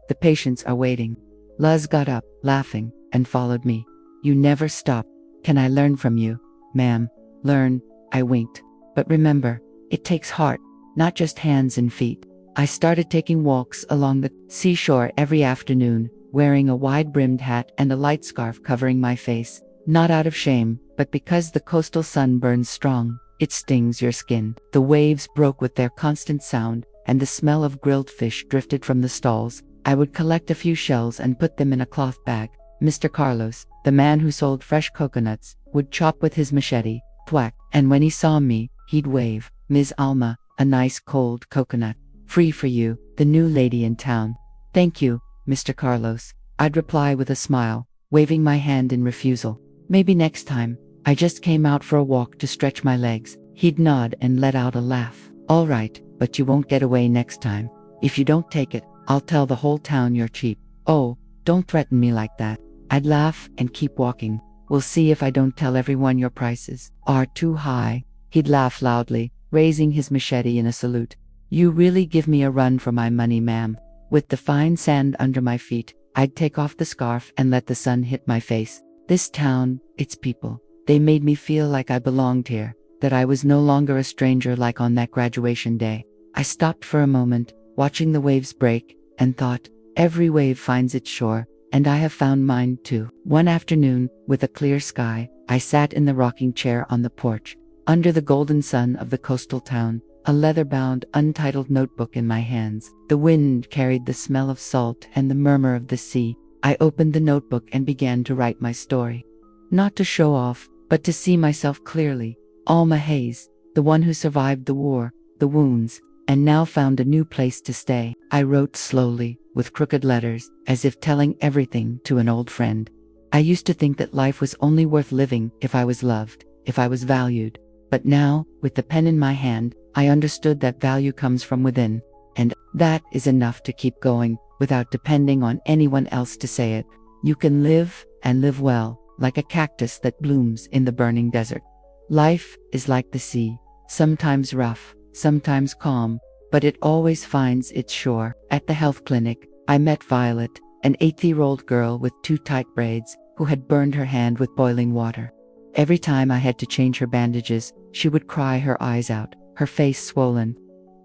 The patients are waiting. Luz got up, laughing, and followed me. You never stop. Can I learn from you, ma'am? Learn, I winked. But remember, it takes heart, not just hands and feet. I started taking walks along the seashore every afternoon, wearing a wide-brimmed hat and a light scarf covering my face. Not out of shame, but because the coastal sun burns strong. It stings your skin. The waves broke with their constant sound, and the smell of grilled fish drifted from the stalls. I would collect a few shells and put them in a cloth bag. Mr. Carlos, the man who sold fresh coconuts, would chop with his machete, thwack, and when he saw me, he'd wave. Ms. Alma, a nice cold coconut. Free for you, the new lady in town. Thank you, Mr. Carlos. I'd reply with a smile, waving my hand in refusal. Maybe next time. I just came out for a walk to stretch my legs. He'd nod and let out a laugh. All right, but you won't get away next time. If you don't take it, I'll tell the whole town you're cheap. Oh, don't threaten me like that. I'd laugh and keep walking. We'll see if I don't tell everyone your prices are too high. He'd laugh loudly, raising his machete in a salute. You really give me a run for my money, ma'am. With the fine sand under my feet, I'd take off the scarf and let the sun hit my face. This town, its people, they made me feel like I belonged here, that I was no longer a stranger like on that graduation day. I stopped for a moment, watching the waves break, and thought, every wave finds its shore, and I have found mine too. One afternoon, with a clear sky, I sat in the rocking chair on the porch, under the golden sun of the coastal town, a leather-bound, untitled notebook in my hands. The wind carried the smell of salt and the murmur of the sea. I opened the notebook and began to write my story. Not to show off, but to see myself clearly. Alma Hayes, the one who survived the war, the wounds, and now found a new place to stay. I wrote slowly, with crooked letters, as if telling everything to an old friend. I used to think that life was only worth living if I was loved, if I was valued. But now, with the pen in my hand, I understood that value comes from within. And That is enough to keep going without depending on anyone else to say it. You can live and live well, like a cactus that blooms in the burning desert. Life is like the sea, sometimes rough, sometimes calm, but it always finds its shore. At the health clinic, I met Violet, an 8-year-old girl with 2 tight braids, who had burned her hand with boiling water. Every time I had to change her bandages, she would cry her eyes out, her face swollen.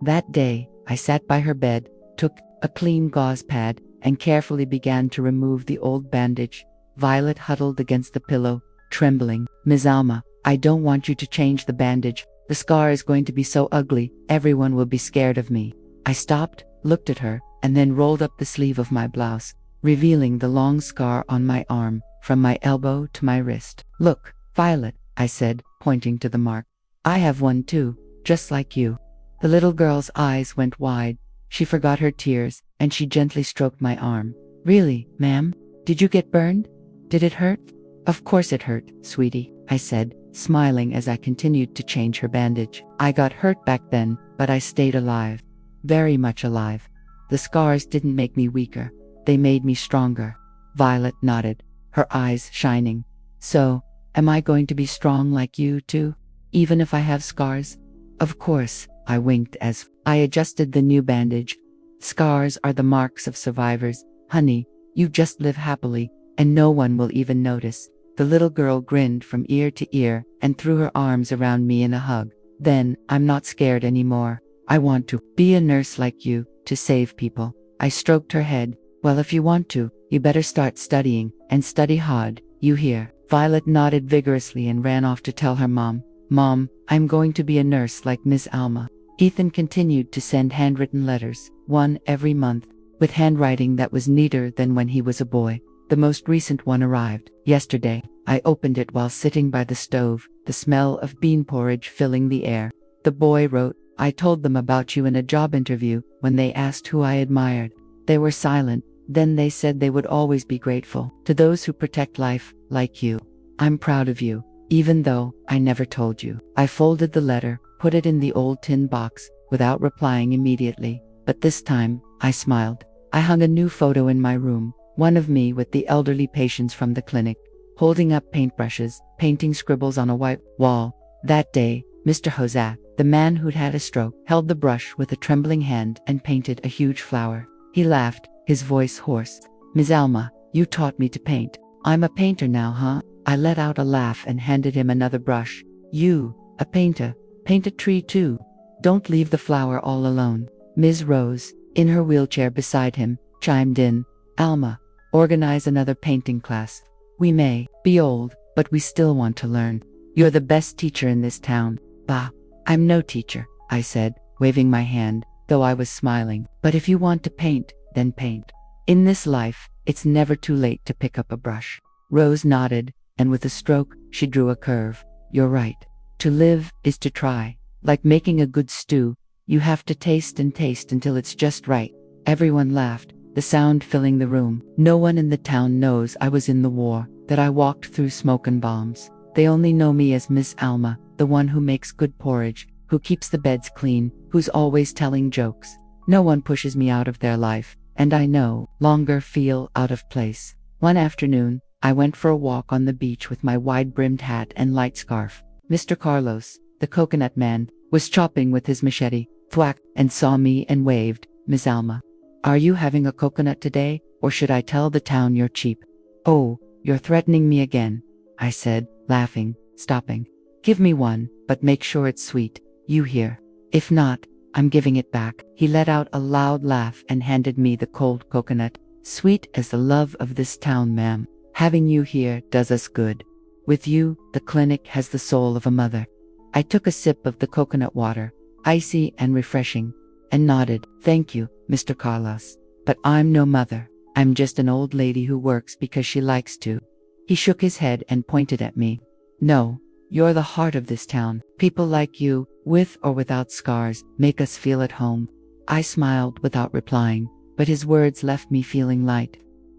That day, I sat by her bed, took a clean gauze pad, and carefully began to remove the old bandage. Violet huddled against the pillow, trembling. "Ms. Alma, I don't want you to change the bandage. The scar is going to be so ugly, everyone will be scared of me." I stopped, looked at her, and then rolled up the sleeve of my blouse, revealing the long scar on my arm, from my elbow to my wrist. "Look, Violet," I said, pointing to the mark. "I have one too, just like you." The little girl's eyes went wide. She forgot her tears, and she gently stroked my arm. "Really, ma'am? Did you get burned? Did it hurt?" "Of course it hurt, sweetie," I said, smiling as I continued to change her bandage. "I got hurt back then, but I stayed alive. Very much alive. The scars didn't make me weaker. They made me stronger." Violet nodded, her eyes shining. "So, am I going to be strong like you too, even if I have scars?" "Of course," I winked as I adjusted the new bandage. "Scars are the marks of survivors, honey. You just live happily, and no one will even notice." The little girl grinned from ear to ear and threw her arms around me in a hug. "Then, I'm not scared anymore. I want to be a nurse like you, to save people." I stroked her head. "Well, if you want to, you better start studying, and study hard, you hear?" Violet nodded vigorously and ran off to tell her mom. "Mom, I'm going to be a nurse like Miss Alma." Ethan continued to send handwritten letters, one every month, with handwriting that was neater than when he was a boy. The most recent one arrived yesterday. I opened it while sitting by the stove, the smell of bean porridge filling the air. The boy wrote, "I told them about you in a job interview when they asked who I admired. They were silent. Then they said they would always be grateful to those who protect life, like you. I'm proud of you, even though I never told you." I folded the letter, put it in the old tin box, without replying immediately. But this time, I smiled. I hung a new photo in my room, one of me with the elderly patients from the clinic, holding up paintbrushes, painting scribbles on a white wall. That day, Mr. Jose, the man who'd had a stroke, held the brush with a trembling hand and painted a huge flower. He laughed, his voice hoarse. "Ms. Alma, you taught me to paint. I'm a painter now, huh?" I let out a laugh and handed him another brush. "You, a painter? Paint a tree too. Don't leave the flower all alone." Ms. Rose, in her wheelchair beside him, chimed in. "Alma, organize another painting class. We may be old, but we still want to learn. You're the best teacher in this town." "Bah, I'm no teacher," I said, waving my hand, though I was smiling. "But if you want to paint, then paint. In this life, it's never too late to pick up a brush." Rose nodded, and with a stroke, she drew a curve. "You're right. To live is to try. Like making a good stew, you have to taste and taste until it's just right." Everyone laughed, the sound filling the room. No one in the town knows I was in the war, that I walked through smoke and bombs. They only know me as Miss Alma, the one who makes good porridge, who keeps the beds clean, who's always telling jokes. No one pushes me out of their life, and I no longer feel out of place. One afternoon, I went for a walk on the beach with my wide-brimmed hat and light scarf. Mr. Carlos, the coconut man, was chopping with his machete, thwack, and saw me and waved. "Miss Alma, are you having a coconut today, or should I tell the town you're cheap?" "Oh, you're threatening me again," I said, laughing, stopping. "Give me one, but make sure it's sweet, you hear? If not, I'm giving it back." He let out a loud laugh and handed me the cold coconut. "Sweet as the love of this town, ma'am. Having you here does us good. With you, the clinic has the soul of a mother." I took a sip of the coconut water, icy and refreshing, and nodded. "Thank you, Mr. Carlos. But I'm no mother. I'm just an old lady who works because she likes to." He shook his head and pointed at me. "No, you're the heart of this town. People like you, with or without scars, make us feel at home." I smiled without replying, but his words left me feeling light.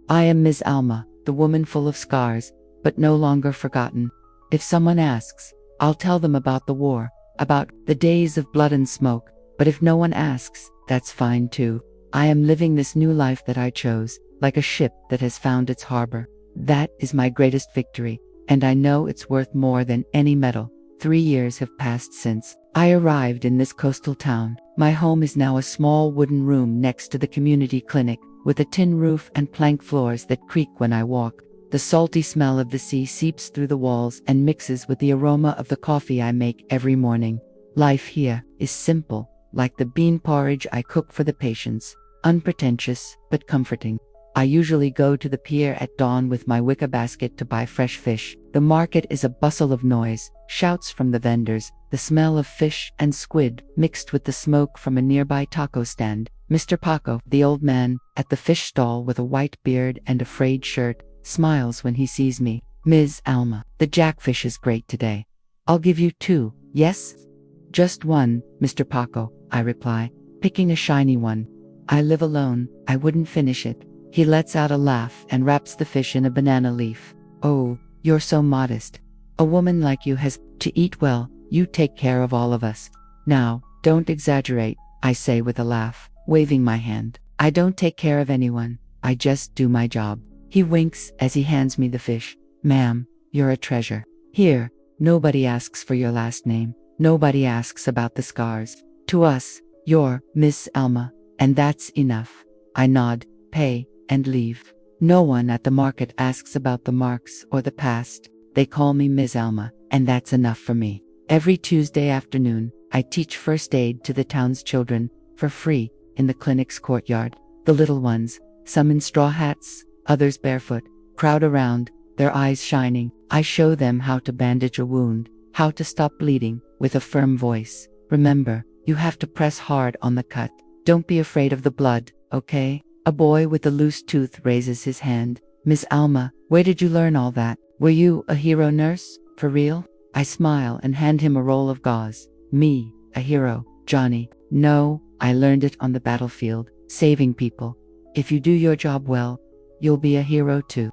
I am Miss Alma, the woman full of scars, but no longer forgotten. If someone asks, I'll tell them about the war, about the days of blood and smoke. But if no one asks, That's fine too. I am living this new life that I chose, like a ship that has found its harbor. That is my greatest victory, and I know it's worth more than any medal. 3 years have passed since I arrived in this coastal town. My home is now a small wooden room next to the community clinic, with a tin roof and plank floors that creak when I walk. The salty smell of the sea seeps through the walls and mixes with the aroma of the coffee I make every morning. Life here is simple, like the bean porridge I cook for the patients, unpretentious but comforting. I usually go to the pier at dawn with my wicker basket to buy fresh fish. The market is a bustle of noise, shouts from the vendors, the smell of fish and squid mixed with the smoke from a nearby taco stand. Mr. Paco, the old man, at the fish stall with a white beard and a frayed shirt, smiles when he sees me. Ms. Alma, the jackfish is great today. I'll give you 2, yes? Just 1, Mr. Paco, I reply, picking a shiny one. I live alone, I wouldn't finish it. He lets out a laugh and wraps the fish in a banana leaf. Oh, you're so modest. A woman like you has to eat well. You take care of all of us. Now, don't exaggerate, I say with a laugh, waving my hand. I don't take care of anyone. I just do my job. He winks as he hands me the fish. Ma'am, you're a treasure. Here, nobody asks for your last name. Nobody asks about the scars. To us, you're Miss Alma, and that's enough. I nod, pay, and leave. No one at the market asks about the marks or the past. They call me Ms. Alma, and that's enough for me. Every Tuesday afternoon, I teach first aid to the town's children, for free, in the clinic's courtyard. The little ones, some in straw hats, others barefoot, crowd around, their eyes shining. I show them how to bandage a wound, how to stop bleeding, with a firm voice. Remember, you have to press hard on the cut. Don't be afraid of the blood, okay? A boy with a loose tooth raises his hand. Miss Alma, where did you learn all that? Were you a hero nurse, for real? I smile and hand him a roll of gauze. Me, a hero, Johnny. No, I learned it on the battlefield, saving people. If you do your job well, you'll be a hero too.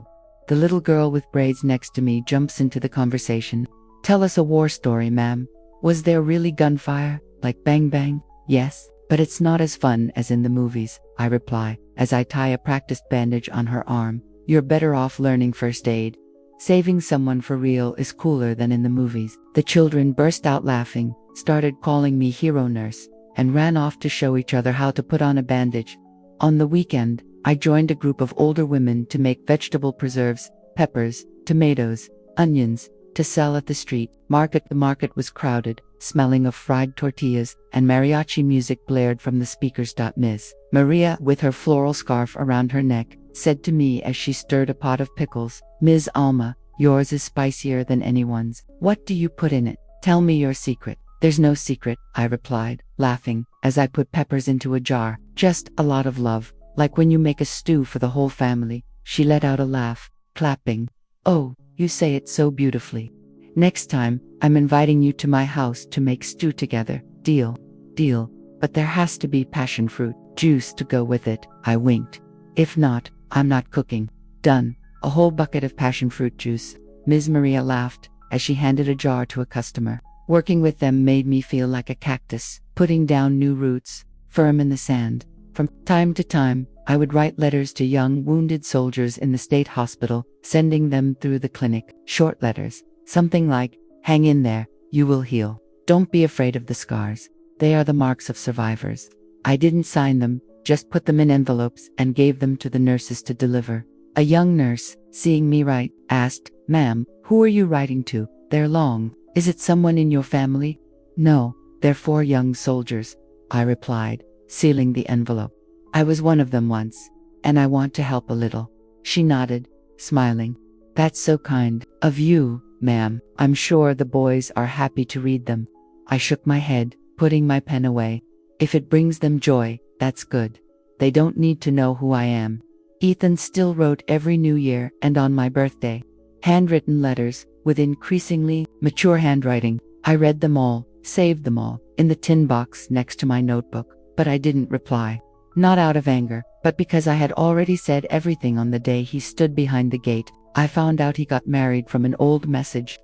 The little girl with braids next to me jumps into the conversation. Tell us a war story, ma'am. Was there really gunfire, like bang bang? Yes, but it's not as fun as in the movies, I reply, as I tie a practiced bandage on her arm. You're better off learning first aid. Saving someone for real is cooler than in the movies. The children burst out laughing, started calling me hero nurse, and ran off to show each other how to put on a bandage. On the weekend, I joined a group of older women to make vegetable preserves, peppers, tomatoes, onions, to sell at the street market. The market was crowded, smelling of fried tortillas, and mariachi music blared from the speakers. Ms. Maria, with her floral scarf around her neck, said to me as she stirred a pot of pickles, Ms. Alma, yours is spicier than anyone's. What do you put in it? Tell me your secret. There's no secret, I replied, laughing, as I put peppers into a jar. Just a lot of love, like when you make a stew for the whole family. She let out a laugh, clapping. Oh, you say it so beautifully. Next time, I'm inviting you to my house to make stew together. Deal? Deal. But there has to be passion fruit juice to go with it. I winked. If not, I'm not cooking. Done. A whole bucket of passion fruit juice. Ms. Maria laughed as she handed a jar to a customer. Working with them made me feel like a cactus, putting down new roots, firm in the sand. From time to time, I would write letters to young wounded soldiers in the state hospital, sending them through the clinic. Short letters. Something like, hang in there, you will heal. Don't be afraid of the scars. They are the marks of survivors. I didn't sign them, just put them in envelopes and gave them to the nurses to deliver. A young nurse, seeing me write, asked, Ma'am, who are you writing to? They're long. Is it someone in your family? No, they're 4 young soldiers, I replied, sealing the envelope. I was one of them once, and I want to help a little. She nodded, smiling. That's so kind of you, ma'am. I'm sure the boys are happy to read them. I shook my head, putting my pen away. If it brings them joy, that's good. They don't need to know who I am. Ethan still wrote every New Year and on my birthday. Handwritten letters, with increasingly mature handwriting. I read them all, saved them all, in the tin box next to my notebook, but I didn't reply. Not out of anger, but because I had already said everything on the day he stood behind the gate. I found out he got married from an old message.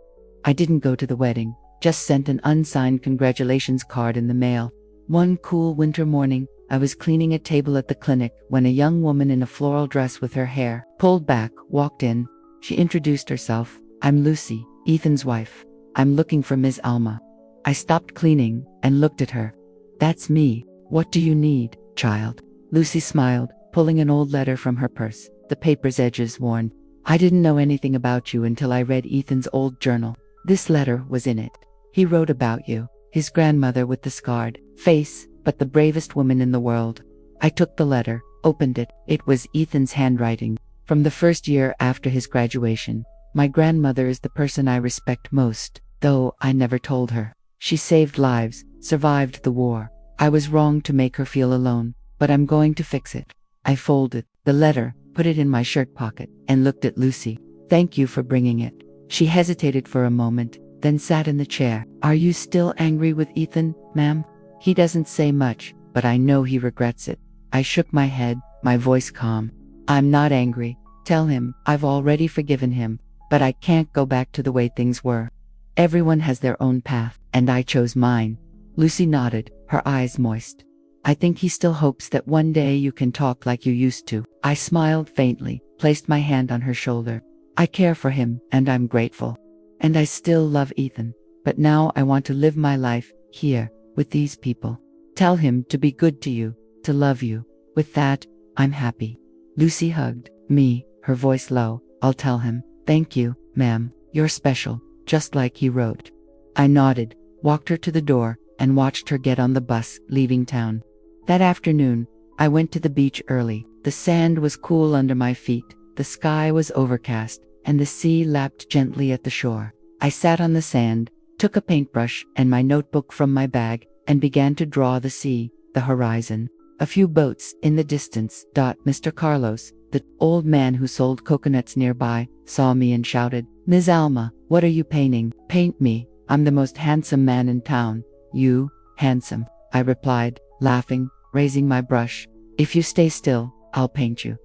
I didn't go to the wedding, just sent an unsigned congratulations card in the mail. One cool winter morning, I was cleaning a table at the clinic when a young woman in a floral dress with her hair pulled back walked in. She introduced herself. "I'm Lucy, Ethan's wife. I'm looking for Ms. Alma." I stopped cleaning and looked at her. "That's me. What do you need, child?" Lucy smiled, pulling an old letter from her purse, the paper's edges worn. "I didn't know anything about you until I read Ethan's old journal. This letter was in it. He wrote about you, his grandmother with the scarred face, but the bravest woman in the world." I took the letter, opened it. It was Ethan's handwriting. From the first year after his graduation, "My grandmother is the person I respect most, though I never told her. She saved lives, survived the war. I was wrong to make her feel alone, but I'm going to fix it." I folded the letter, put it in my shirt pocket, and looked at Lucy. "Thank you for bringing it." She hesitated for a moment, then sat in the chair. "Are you still angry with Ethan, ma'am?" "He doesn't say much, but I know he regrets it." I shook my head, my voice calm. "I'm not angry. Tell him I've already forgiven him, but I can't go back to the way things were. Everyone has their own path, and I chose mine." Lucy nodded, her eyes moist. "I think he still hopes that one day you can talk like you used to." I smiled faintly, placed my hand on her shoulder. "I care for him, and I'm grateful. And I still love Ethan, but now I want to live my life here, with these people. Tell him to be good to you, to love you. With that, I'm happy." Lucy hugged me, her voice low. "I'll tell him. Thank you, ma'am. You're special, just like he wrote." I nodded, walked her to the door, and watched her get on the bus, leaving town. That afternoon, I went to the beach early. The sand was cool under my feet, the sky was overcast, and the sea lapped gently at the shore. I sat on the sand, took a paintbrush and my notebook from my bag, and began to draw the sea, the horizon. A few boats in the distance. Mr. Carlos, the old man who sold coconuts nearby, saw me and shouted, "Ms. Alma, what are you painting?" "Paint me. I'm the most handsome man in town." "You, handsome?" I replied, laughing, raising my brush. "If you stay still, I'll paint you."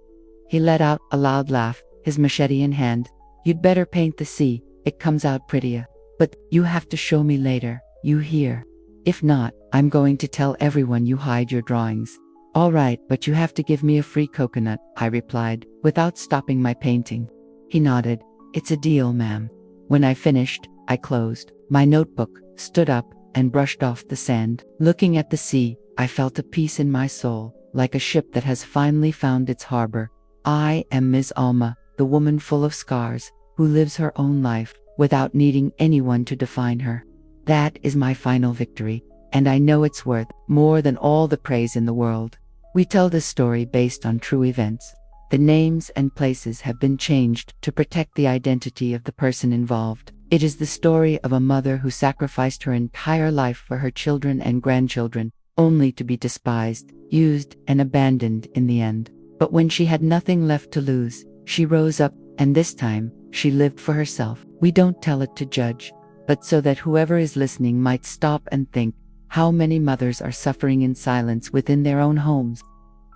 He let out a loud laugh, his machete in hand. "You'd better paint the sea, it comes out prettier. But you have to show me later, you hear? If not, I'm going to tell everyone you hide your drawings." "All right, but you have to give me a free coconut," I replied, without stopping my painting. He nodded. "It's a deal, ma'am." When I finished, I closed my notebook, stood up, and brushed off the sand. Looking at the sea, I felt a peace in my soul, like a ship that has finally found its harbor. I am Ms. Alma, the woman full of scars, who lives her own life, without needing anyone to define her. That is my final victory, and I know it's worth more than all the praise in the world. We tell this story based on true events. The names and places have been changed to protect the identity of the person involved. It is the story of a mother who sacrificed her entire life for her children and grandchildren, only to be despised, used, and abandoned in the end. But when she had nothing left to lose, she rose up, and this time, she lived for herself. We don't tell it to judge, but so that whoever is listening might stop and think, how many mothers are suffering in silence within their own homes?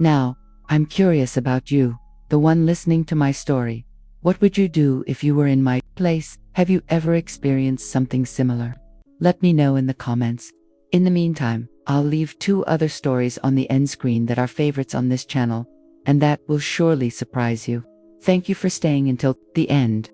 Now, I'm curious about you, the one listening to my story. What would you do if you were in my place? Have you ever experienced something similar? Let me know in the comments. In the meantime, I'll leave 2 other stories on the end screen that are favorites on this channel, and that will surely surprise you. Thank you for staying until the end.